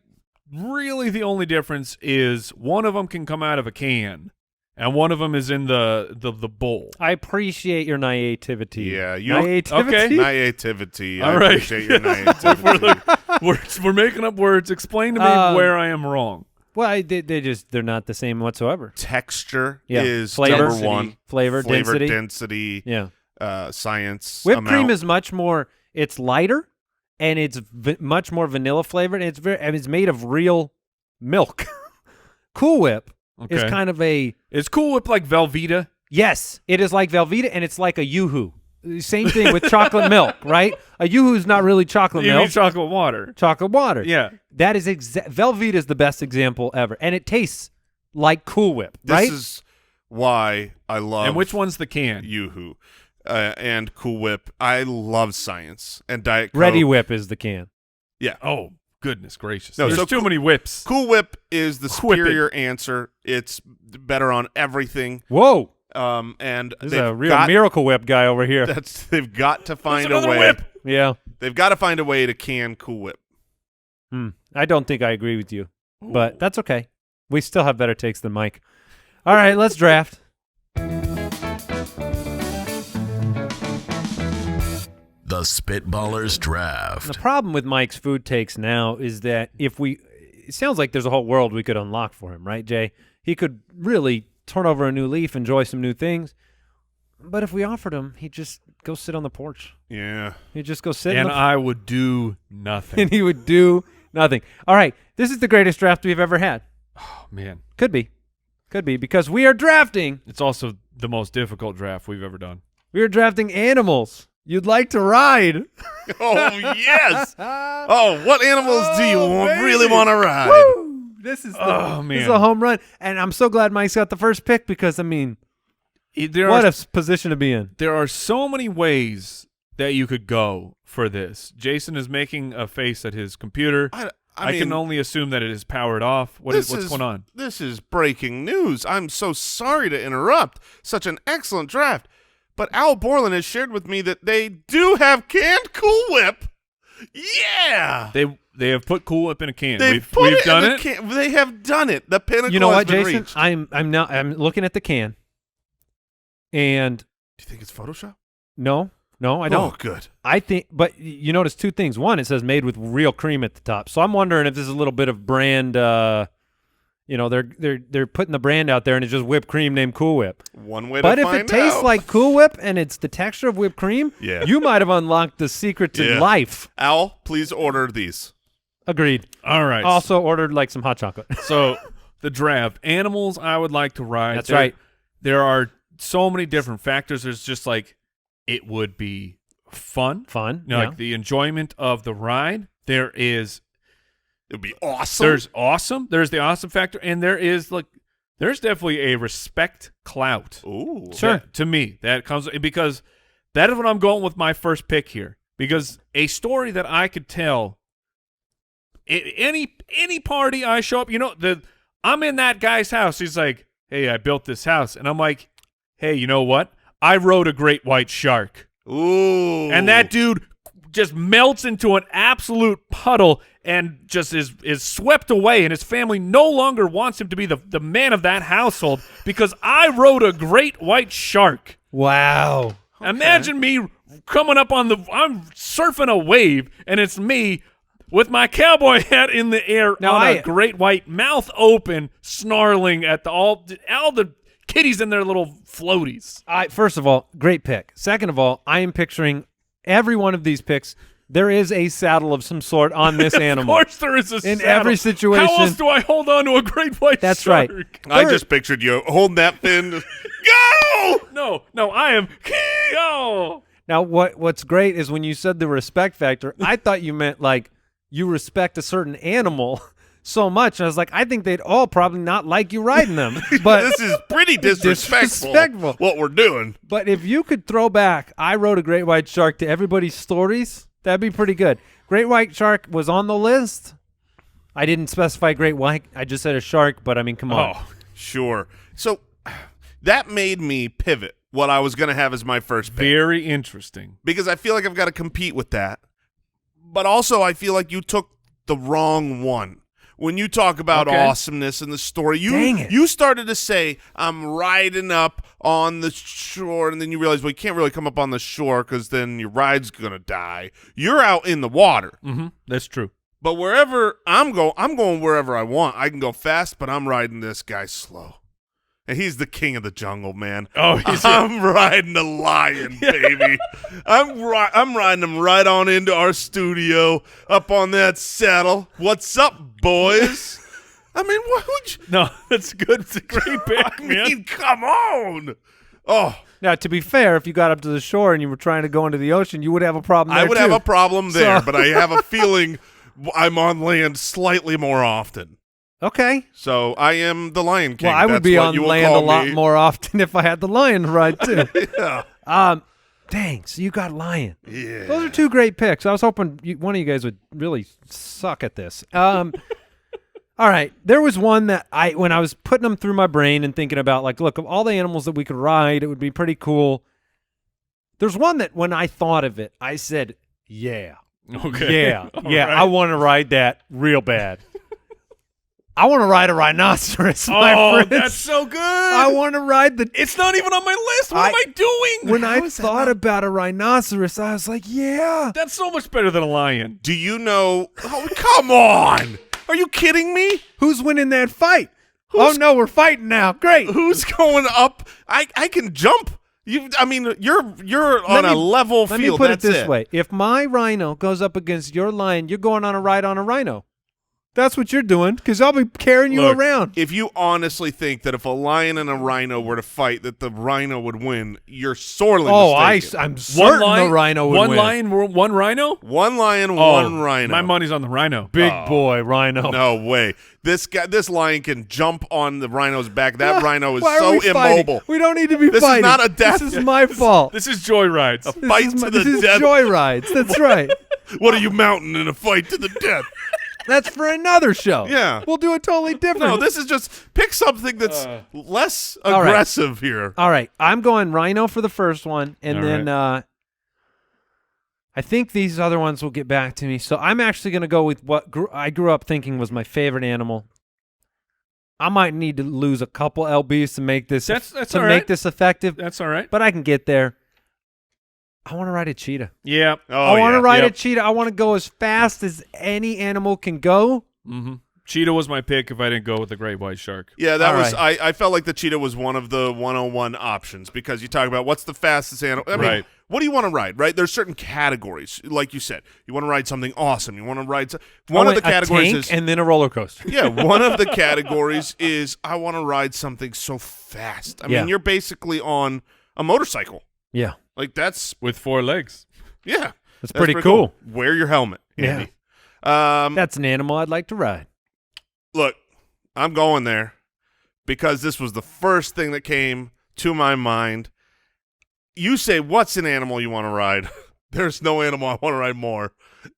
really the only difference is one of them can come out of a can, and one of them is in the bowl. I appreciate your naivety. Yeah, you naivety. okay. Naivety. All I right. appreciate your naivety. we're making up words. Explain to me where I am wrong. Well, they're not the same whatsoever. Texture Yeah. is Flavor. number one. Flavor, density. density, Yeah. science. Whipped cream amount. is much more. It's lighter, and it's much more vanilla flavored. And it's made of real milk. Cool Whip is Okay. kind of a. Is Cool Whip like Velveeta? Yes, it is like Velveeta, and it's like a Yoo-hoo. Same thing with chocolate milk, right? A Yoo-hoo is not really chocolate You milk. mean chocolate water. Chocolate water. Yeah. That is Velveeta is the best example ever, and it tastes like Cool Whip, right? This is why I love. And which one's the can? Yoo-hoo and Cool Whip. I love science and Diet Coke. Ready Whip is the can. Yeah. Oh, goodness gracious. No, There's so too many whips. Cool Whip is the Whip it. superior answer. It's better on everything. Whoa, And this is they've a real got, Miracle Whip guy over here. they've got to find a another way. whip. Yeah. They've got to find a way to can Cool Whip. I don't think I agree with you, but that's okay. We still have better takes than Mike. All right, let's draft. The Spitballers Draft. The problem with Mike's food takes now is that it sounds like there's a whole world we could unlock for him, right, Jay? He could really turn over a new leaf, enjoy some new things. But if we offered him, he'd just go sit on the porch. Yeah. He'd just go sit And in the I would do nothing. and he would do nothing. All right, this is the greatest draft we've ever had. Oh, man. Could be, because we are drafting. It's also the most difficult draft we've ever done. We are drafting animals you'd like to ride. Oh, yes. Oh, what animals do you really want to ride? Woo! This is Oh, man. This is a home run, and I'm so glad Mike's got the first pick because I mean, what a position to be in. There are so many ways that you could go for this. Jason is making a face at his computer. I mean, can only assume that it is powered off. What's going on? This is breaking news. I'm so sorry to interrupt. Such an excellent draft. But Al Borland has shared with me that they do have canned Cool Whip. Yeah. They have put Cool Whip in a can. We've done it. They have done it. The pinnacle You know has what, been Jason? reached. I'm looking at the can, and Do you think it's Photoshop? no, I don't. Oh, good. I think, but you notice two things. One, it says made with real cream at the top. So I'm wondering if this is a little bit of brand. They're putting the brand out there, and it's just whipped cream named Cool Whip. One way But to if find it tastes out. like Cool Whip and it's the texture of whipped cream, Yeah. you might have unlocked the secret to Yeah. life. Al, please order these. Agreed. All right. Also ordered like some hot chocolate. So the draft. Animals I would like to ride. That's right. There are so many different factors. There's just like it would be fun. Fun. You know, yeah. like the enjoyment of the ride. There is It would be awesome. There's awesome. There's the awesome factor, and there's definitely a respect clout. Ooh. Sure. To me, that comes because that is what I'm going with my first pick here. Because a story that I could tell, any party I show up, I'm in that guy's house. He's like, "Hey, I built this house," and I'm like, "Hey, you know what? I rode a great white shark." Ooh. And that dude just melts into an absolute puddle and just is swept away, and his family no longer wants him to be the man of that household because I rode a great white shark. Wow. Imagine me coming up I'm surfing a wave, and it's me with my cowboy hat in the air a great white, mouth open, snarling at all the kitties in their little floaties. First of all, great pick. Second of all, I am picturing every one of these picks. There is a saddle of some sort on this animal. Of course there is a in saddle. every situation. How else do I hold on to a great white That's shark? right. I just pictured you holding that fin. Go! No, I am. Oh. Now, what's great is when you said the respect factor, I thought you meant like you respect a certain animal so much. I was like, I think they'd all probably not like you riding them. But This is pretty disrespectful, Disrespectful. what we're doing. But if you could throw back, I rode a great white shark to everybody's stories, that'd be pretty good. Great white shark was on the list. I didn't specify great white. I just said a shark, but I mean, come on. Oh, sure. So that made me pivot what I was going to have as my first pick. Very interesting. Because I feel like I've got to compete with that. But also I feel like you took the wrong one. When you talk about Okay. awesomeness in the story, Dang it. you started to say, I'm riding up on the shore, and then you realize, well, you can't really come up on the shore because then your ride's going to die. You're out in the water. Mm-hmm. That's true. But wherever I'm going wherever I want. I can go fast, but I'm riding this guy slow. And he's the king of the jungle, man. Oh, I'm riding the lion, baby. I'm riding him right on into our studio, up on that saddle. What's up, boys? I mean, what would you... No, that's good. It's a great pick, I man. mean, come on. Oh, Now, to be fair, if you got up to the shore and you were trying to go into the ocean, you would have a problem there, I would too. have a problem there, So- but I have a feeling I'm on land slightly more often. Okay. So I am the Lion King. Well, I would That's be what on you will land a call lot me. more often if I had the lion to ride, too. Yeah. Dang, so you got lion. Yeah. Those are two great picks. I was hoping one of you guys would really suck at this. All right, there was one that when I was putting them through my brain and thinking about, like, look, of all the animals that we could ride, it would be pretty cool. There's one that when I thought of it, I said, yeah. Okay. Yeah, All yeah, right. I want to ride that real bad. I want to ride a rhinoceros, my friends. That's so good. I want to ride the... It's not even on my list. What am I doing? When I How is that thought not- about a rhinoceros, I was like, yeah. That's so much better than a lion. Do you know? Oh, come on! Are you kidding me? Who's winning that fight? Oh, no, we're fighting now. Great. Who's going up? I can jump. You're on a level Let field. me put That's it this way. If my rhino goes up against your lion, you're going on a ride on a rhino. That's what you're doing, because I'll be carrying you Look, around. If you honestly think that if a lion and a rhino were to fight, that the rhino would win, you're sorely mistaken. I'm certain the rhino would one win. lion, one rhino. One lion, Oh, one rhino. My money's on the rhino. Big boy rhino. No way. This lion can jump on the rhino's back. That rhino is Why are so we fighting? immobile. We don't need to be This is fighting. not a death. This is my fault. This is joyrides. Fight to the This is death. joyrides. That's right. What are you mounting in a fight to the death? That's for another show. Yeah. We'll do it totally different. No, this is just pick something that's less All right. aggressive here. All right. I'm going rhino for the first one, and All then I think these other ones will get back to me. So I'm actually going to go with what I grew up thinking was my favorite animal. I might need to lose a couple lbs to make this That's to all make right. this effective, That's all right. but I can get there. I want to ride a cheetah. Yeah. I want to ride Yep. a cheetah. I want to go as fast as any animal can go. Mm-hmm. Cheetah was my pick if I didn't go with the great white shark. Yeah, that All was. right. I felt like the cheetah was one of the 101 options because you talk about what's the fastest animal. I mean, Right. what do you want to ride? Right? There's certain categories, like you said. You want to ride something awesome. You want to ride. One of the categories a tank is and then a roller coaster. yeah. One of the categories is I want to ride something so fast. I Yeah. mean, you're basically on a motorcycle. Yeah, Like that's With 4 legs. yeah. that's pretty cool. Wear your helmet, Yeah. Andy. That's an animal I'd like to ride. Look, I'm going there because this was the first thing that came to my mind. You say, what's an animal you want to ride? There's no animal I want to ride more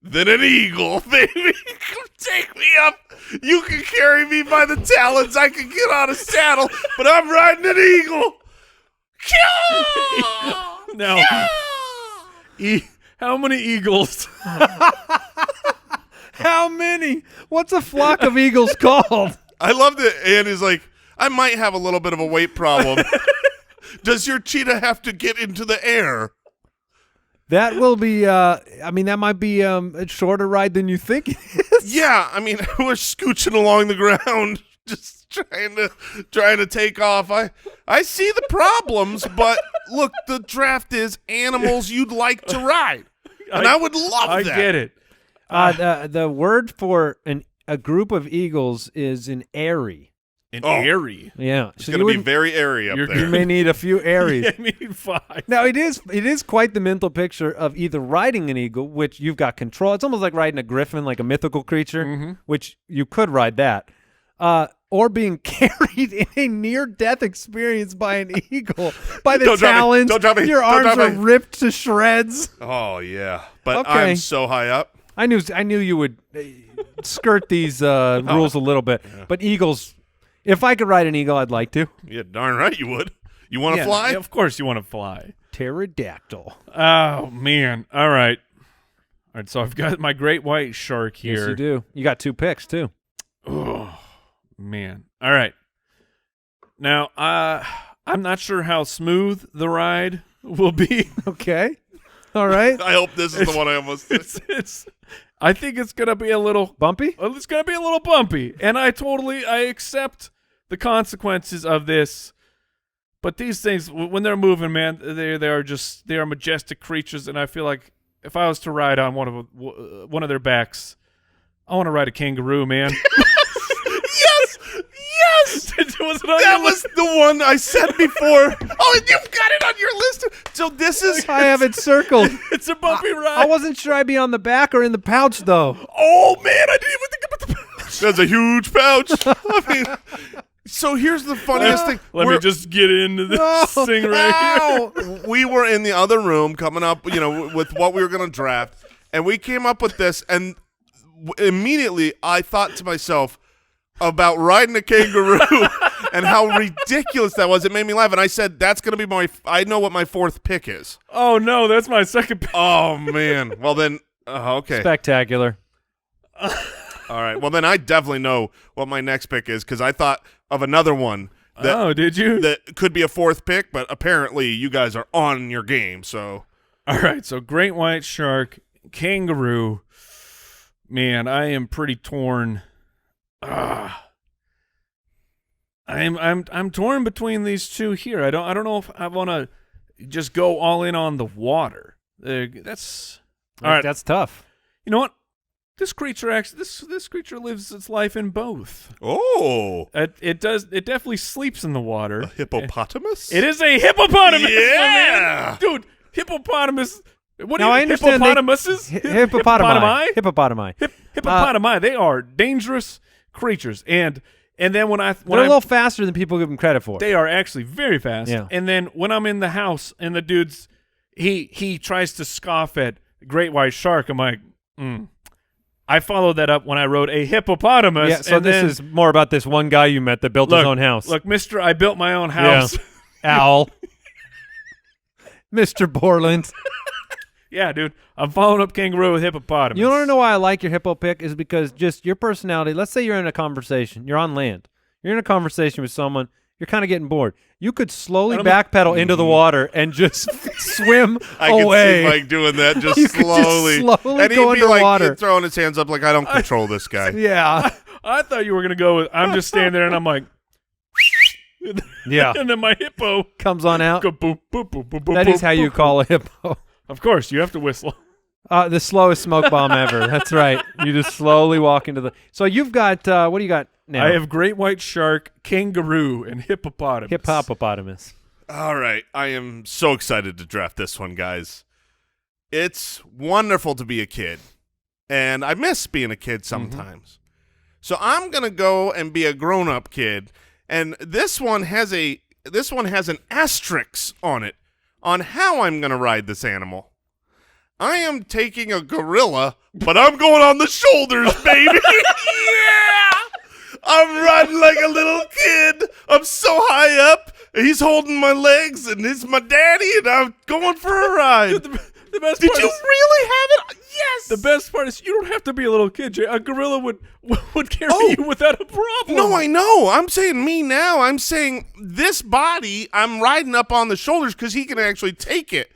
than an eagle, baby. Come take me up. You can carry me by the talons. I can get on a saddle, but I'm riding an eagle. Now, how many eagles? How many? What's a flock of eagles called? I love that Andy's like, I might have a little bit of a weight problem. Does your cheetah have to get into the air? That will be. I mean, that might be a shorter ride than you think it is. Yeah, I mean, we're scooching along the ground, just trying to take off. I see the problems, but look, the draft is animals you'd like to ride, and I would love I that. get it. The word for a group of eagles is an airy. An Oh. airy. Yeah, It's so going you to be wouldn't- very airy up You're- you there. may need a few airies. I mean, 5. Now it is quite the mental picture of either riding an eagle, which you've got control. It's almost like riding a griffin, like a mythical creature, which you could ride that, or being carried in a near-death experience by an eagle, by the Don't drop me. talons. Don't drop me. Your Don't arms drop are me. ripped to shreds. Oh yeah, but Okay. I'm so high up. I knew you would skirt these rules a little bit, but eagles. If I could ride an eagle, I'd like to. Yeah, darn right you would. You want to Yeah, fly? Of course you want to fly. Pterodactyl. Oh, man. All right. All right, so I've got my great white shark here. Yes, you do. You got 2 picks too. Oh, man. All right. Now, I'm not sure how smooth the ride will be. Okay. All right. I hope this is the one I almost. I think it's going to be a little Bumpy. It's going to be a little bumpy, and I accept the consequences of this. But these things, when they're moving, man, they are majestic creatures, and I feel like if I was to ride on one of their backs, I want to ride a kangaroo, man. Yes. Was it on That your was the one I said before. Oh, and you've got it on your list. So this is. I have it circled. It's a bumpy ride. I wasn't sure I'd be on the back or in the pouch, though. Oh man, I didn't even think about the pouch. That's a huge pouch. I mean, so here's the funniest thing. Let me just get into this thing right here. We were in the other room coming up, with what we were going to draft, and we came up with this, and immediately I thought to myself about riding a kangaroo and how ridiculous that was. It made me laugh, and I said, that's going to be I know what my fourth pick is. Oh no, that's my second pick. Oh, man. Well, then, okay. Spectacular. All right. Well, then I definitely know what my next pick is because I thought of another one. Did you? That could be a fourth pick, but apparently you guys are on your game. So, all right. So great white shark, kangaroo. Man, I am pretty torn. I'm torn between these two here. I don't know if I want to just go all in on the water. That's all right. That's tough. You know what? This creature this creature lives its life in both. oh, It definitely sleeps in the water. a hippopotamus? It is a hippopotamus. Yeah. my man. Dude, hippopotamus. What Now, are I understand hippopotamuses? Hippopotami. Hippopotami. Hippopotami. They are dangerous creatures, and then when They're a little faster than people give them credit for. they are actually very fast. Yeah. And then when I'm in the house and the dude's he tries to scoff at great white shark, I'm like, I followed that up when I wrote a hippopotamus. Yeah, so and this then, is more about this one guy you met that built his own house. Look, Mister, I built my own house. Owl. Mr. Borland. Yeah, dude. I'm following up kangaroo with hippopotamus. You want to know why I like your hippo pick is because just your personality. Let's say you're in a conversation. You're on land. You're in a conversation with someone. You're kind of getting bored. You could slowly backpedal into the water and just swim I away. can see Mike doing that just You could just slowly. slowly and go he'd be underwater. like throwing his hands up like, I don't control this guy. Yeah. I thought you were going to go with, I'm just standing there and I'm like, Yeah. and then my hippo Comes on out. go boop, boop, boop, boop, boop. That is how you call a hippo. Of course, you have to whistle. The slowest smoke bomb ever. That's right. You just slowly walk into the. So you've got what do you got now? I have great white shark, kangaroo, and hippopotamus. hippopotamus. All right. I am so excited to draft this one, guys. It's wonderful to be a kid, and I miss being a kid sometimes. So I'm going to go and be a grown-up kid, and this one has an asterisk on it on how I'm going to ride this animal. I am taking a gorilla, but I'm going on the shoulders, baby. Yeah! I'm riding like a little kid. I'm so high up. He's holding my legs, and it's my daddy, and I'm going for a ride. The best Did part you is, really have it? Yes. the best part is you don't have to be a little kid, Jay. A gorilla would carry you without a problem. No, I know. I'm saying me now. I'm saying this body, I'm riding up on the shoulders because he can actually take it.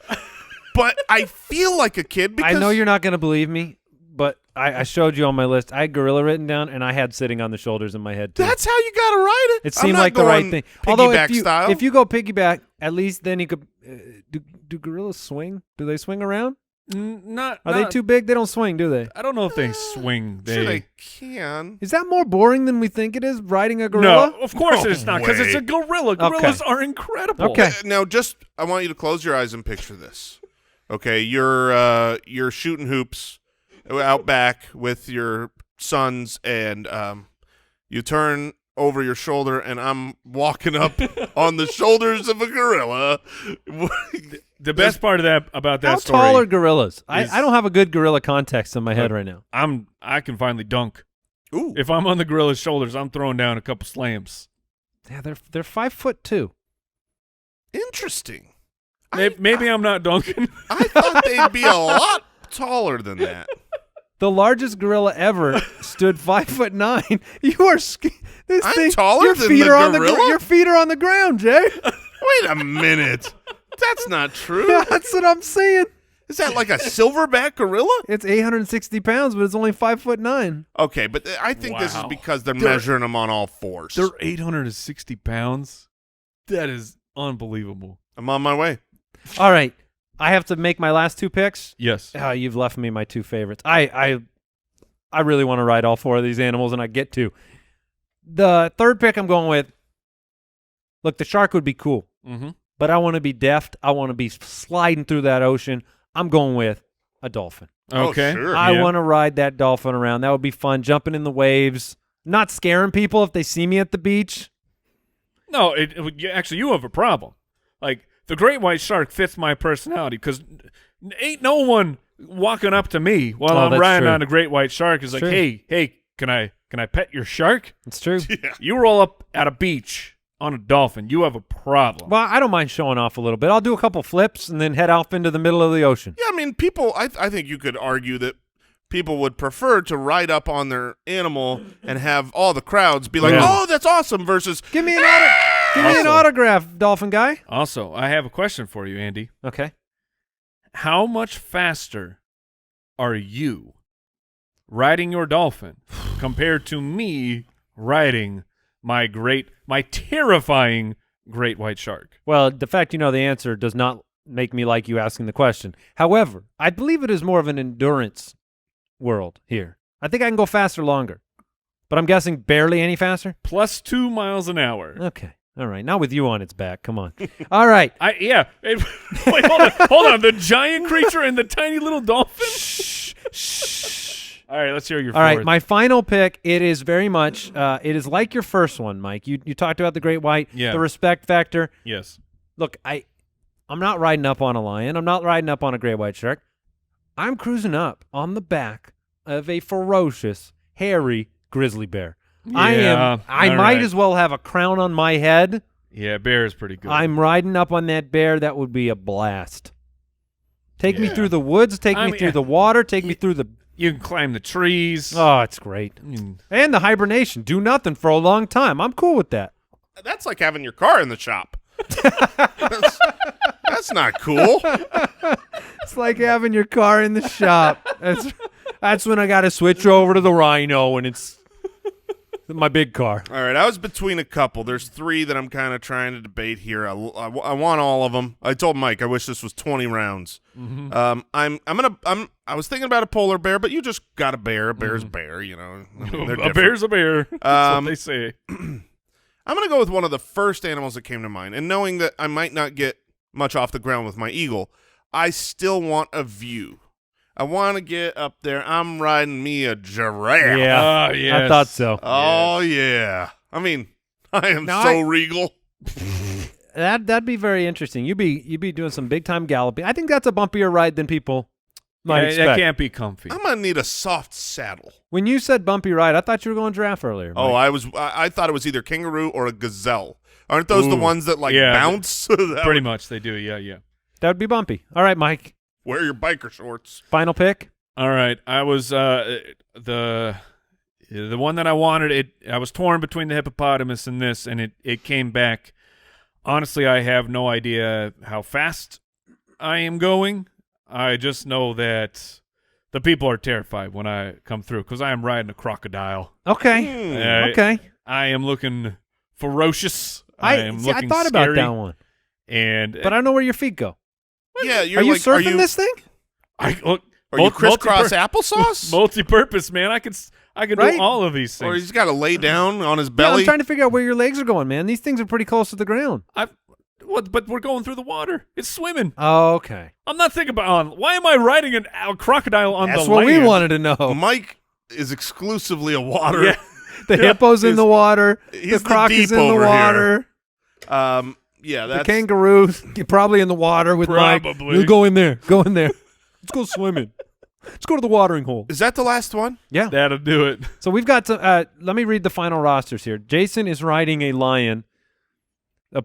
But I feel like a kid because I know you're not going to believe me, but I showed you on my list. I had gorilla written down, and I had sitting on the shoulders in my head too. that's how you got to ride it. It I'm seemed not like the right going thing. Although piggyback style. if you go piggyback, at least then you could. Do gorillas swing? Do they swing around? Are they too big? They don't swing, do they? I don't know if they swing. Sure they can. Is that more boring than we think it is? Riding a gorilla? No, of course No it's not, because it's way. a gorilla. Gorillas are incredible. Okay. Now, I want you to close your eyes and picture this. Okay, you're shooting hoops out back with your sons, and you turn over your shoulder, and I'm walking up on the shoulders of a gorilla. The best part of that about that How story, tall are gorillas? is- I don't have a good gorilla context in my head right now. I can finally dunk. Ooh. If I'm on the gorilla's shoulders, I'm throwing down a couple slams. Yeah, they're 5'2". Interesting. Maybe I'm not dunking. I thought they'd be a lot taller than that. The largest gorilla ever stood 5'9". You are this I'm thing. taller your than feet the are on gorilla? your feet are on the ground, Jay. Wait a minute. That's not true. That's what I'm saying. Is that like a silverback gorilla? It's 860 pounds, but it's only 5'9". Okay, but I think this is Wow. because they're measuring them on all fours. They're 860 pounds. That is unbelievable. I'm on my way. All right, I have to make my last two picks. Yes. You've left me my two favorites. I really want to ride all four of these animals, and I get to. The third pick I'm going with, Look, the shark would be cool, but I want to be deft. I want to be sliding through that ocean. I'm going with a dolphin. Okay. Oh, sure. I want to ride that dolphin around. That would be fun, jumping in the waves, not scaring people if they see me at the beach. No, actually, you have a problem. Like, the great white shark fits my personality because ain't no one walking up to me while I'm that's riding true. on a great white shark is like, True. hey, can I pet your shark? It's true. You roll up at a beach on a dolphin, you have a problem. Well, I don't mind showing off a little bit. I'll do a couple flips and then head off into the middle of the ocean. Yeah, I mean, people. I think you could argue that people would prefer to ride up on their animal and have all the crowds be like, Yeah. "Oh, that's awesome!" Versus, Give me an autograph, dolphin guy. Also, I have a question for you, Andy. Okay. How much faster are you riding your dolphin compared to me riding my terrifying great white shark? Well, the fact you know the answer does not make me like you asking the question. However, I believe it is more of an endurance world here. I think I can go faster longer, but I'm guessing barely any faster. Plus 2 miles an hour. Okay. All right. Not with you on its back. Come on. All right. Wait, hold on. The giant creature and the tiny little dolphin? All right, let's hear your All right, fourth. my final pick, it is very much, it is like your first one, Mike. You talked about the great white, Yeah. the respect factor. Yes. Look, I'm not riding up on a lion. I'm not riding up on a great white shark. I'm cruising up on the back of a ferocious, hairy grizzly bear. Yeah, I all might right. as well have a crown on my head. Yeah, bear is pretty good. I'm riding up on that bear. That would be a blast. Take me Yeah. through the woods. Take I me mean, through the water. Take me through the... You can climb the trees. Oh, it's great. I mean, And the hibernation. Do nothing for a long time. I'm cool with that. that's like having your car in the shop. That's not cool. It's like having your car in the shop. That's when I got to switch over to the Rhino and it's my big car. All right, I was between a couple. There's 3 that I'm kind of trying to debate here. I want all of them. I told Mike I wish this was 20 rounds. I was thinking about a polar bear, but you just got a bear. A bear's a bear, you know. I mean, they're a different. bear's a bear. That's what they say. I'm going to go with one of the first animals that came to mind. And knowing that I might not get much off the ground with my eagle, I still want a view. I want to get up there. I'm riding me a giraffe. Yeah, Oh, yes. I thought so. Oh, yeah. I mean, I am Now so regal. That'd be very interesting. You'd be doing some big time galloping. I think that's a bumpier ride than people might Yeah, expect. that can't be comfy. I'm going to need a soft saddle. When you said bumpy ride, I thought you were going giraffe earlier. Oh, Mike. I thought it was either kangaroo or a gazelle. Aren't those the Ooh. ones that like Yeah, bounce? That Pretty would- much, they do. Yeah. That would be bumpy. All right, Mike. Wear your biker shorts. Final pick. All right, I was the one that I wanted. I was torn between the hippopotamus and this, and it came back. Honestly, I have no idea how fast I am going. I just know that the people are terrified when I come through because I am riding a crocodile. Okay. Okay. I am looking ferocious. I am I looking thought about scary, that one, and but I don't know where your feet go. Yeah, you're Are you like, surfing this thing? I look. Are you crisscross applesauce? Multi-purpose, man. I can Right? do all of these Or things. he's got to lay down on his Yeah, belly? I'm trying to figure out where your legs are going, man. These things are pretty close to the ground. But we're going through the water. It's swimming. Oh, okay. I'm not thinking about why am I riding a crocodile on That's the what land? we wanted to know. Mike is exclusively a water. Yeah. The hippo's in the water. he's The the croc is deep in the over water. Yeah, The that's kangaroo's probably in the water with Mike. Probably. You go in there. Go in there. Let's go swimming. Let's go to the watering hole. Is that the last one? Yeah. That'll do it. So we've got some. Let me read the final rosters here. Jason is riding a lion, an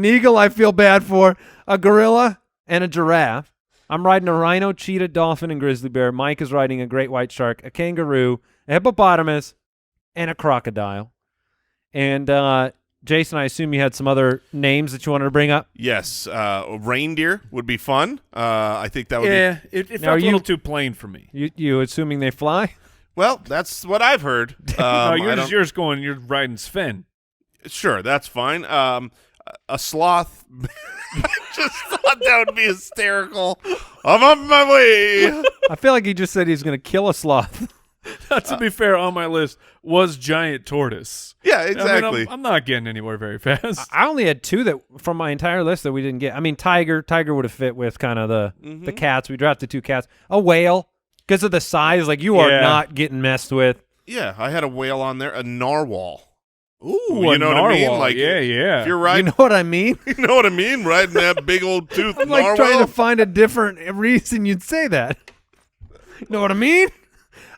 eagle. I feel bad for a gorilla and a giraffe. I'm riding a rhino, cheetah, dolphin, and grizzly bear. Mike is riding a great white shark, a kangaroo, a hippopotamus, and a crocodile. And Jason, I assume you had some other names that you wanted to bring up. Yes, reindeer would be fun. I think that would be. Yeah, it Now, felt a little too plain for me. You assuming they fly? Well, that's what I've heard. No, I don't- you're riding Sven. Sure, that's fine. A sloth. Just thought that would be hysterical. I'm on my way. I feel like he just said he's going to kill a sloth. To be fair, on my list was giant tortoise. Yeah, I mean, exactly. I'm not getting anywhere very fast. I only had 2 that from my entire list that we didn't get. I mean, tiger would have fit with kind of the cats. We drafted 2 cats. A whale, because of the size, like you are Yeah. not getting messed with. Yeah, I had a whale on there, a narwhal. Ooh, You a know what I mean? narwhal. Like, yeah. If you're riding, You know what I mean? you know what I mean? Riding that big old tooth I'm like narwhal. trying to find a different reason you'd say that. You know what I mean?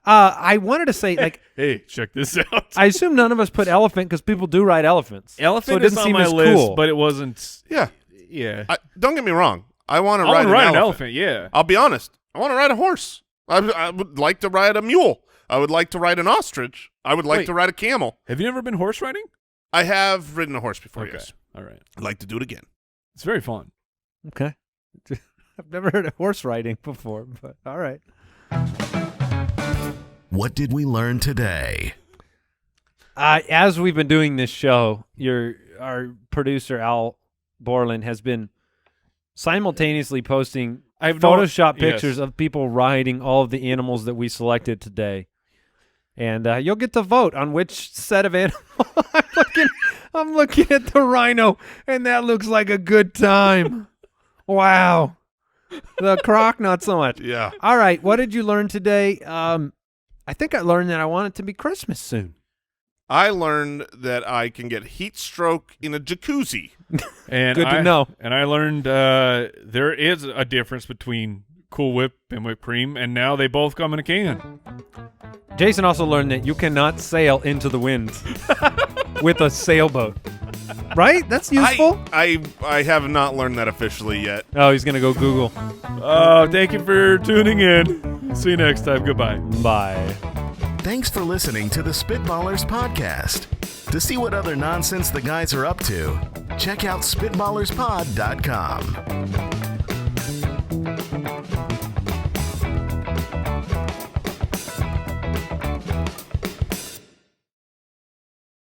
I wanted to say, like, Hey, check this out. I assume none of us put elephant because people do ride elephants. Elephant so it is didn't on seem my as list, cool. but it wasn't. Yeah. Yeah. Don't get me wrong. I want to I ride, want to ride an an elephant. elephant. Yeah. I'll be honest. I want to ride a horse. I would like to ride a mule. I would like to ride an ostrich. I would like Wait. to ride a camel. Have you ever been horse riding? I have ridden a horse before, Okay. yes. All right. I'd like to do it again. It's very fun. Okay. I've never heard of horse riding before, but all right. What did we learn today? As we've been doing this show, our producer, Al Borland, has been simultaneously posting Photoshop pictures of people riding all of the animals that we selected today. And you'll get to vote on which set of animals. I'm looking at the rhino, and that looks like a good time. Wow. The croc, not so much. Yeah. All right, what did you learn today? I think I learned that I want it to be Christmas soon. I learned that I can get heat stroke in a jacuzzi. And Good to know. And I learned there is a difference between Cool Whip and whipped cream, and now they both come in a can. Jason also learned that you cannot sail into the wind with a sailboat. Right? That's useful. I have not learned that officially yet. Oh, he's going to go Google. Oh, thank you for tuning in. See you next time. Goodbye. Bye. Thanks for listening to the Spitballers podcast. To see what other nonsense the guys are up to, check out SpitballersPod.com.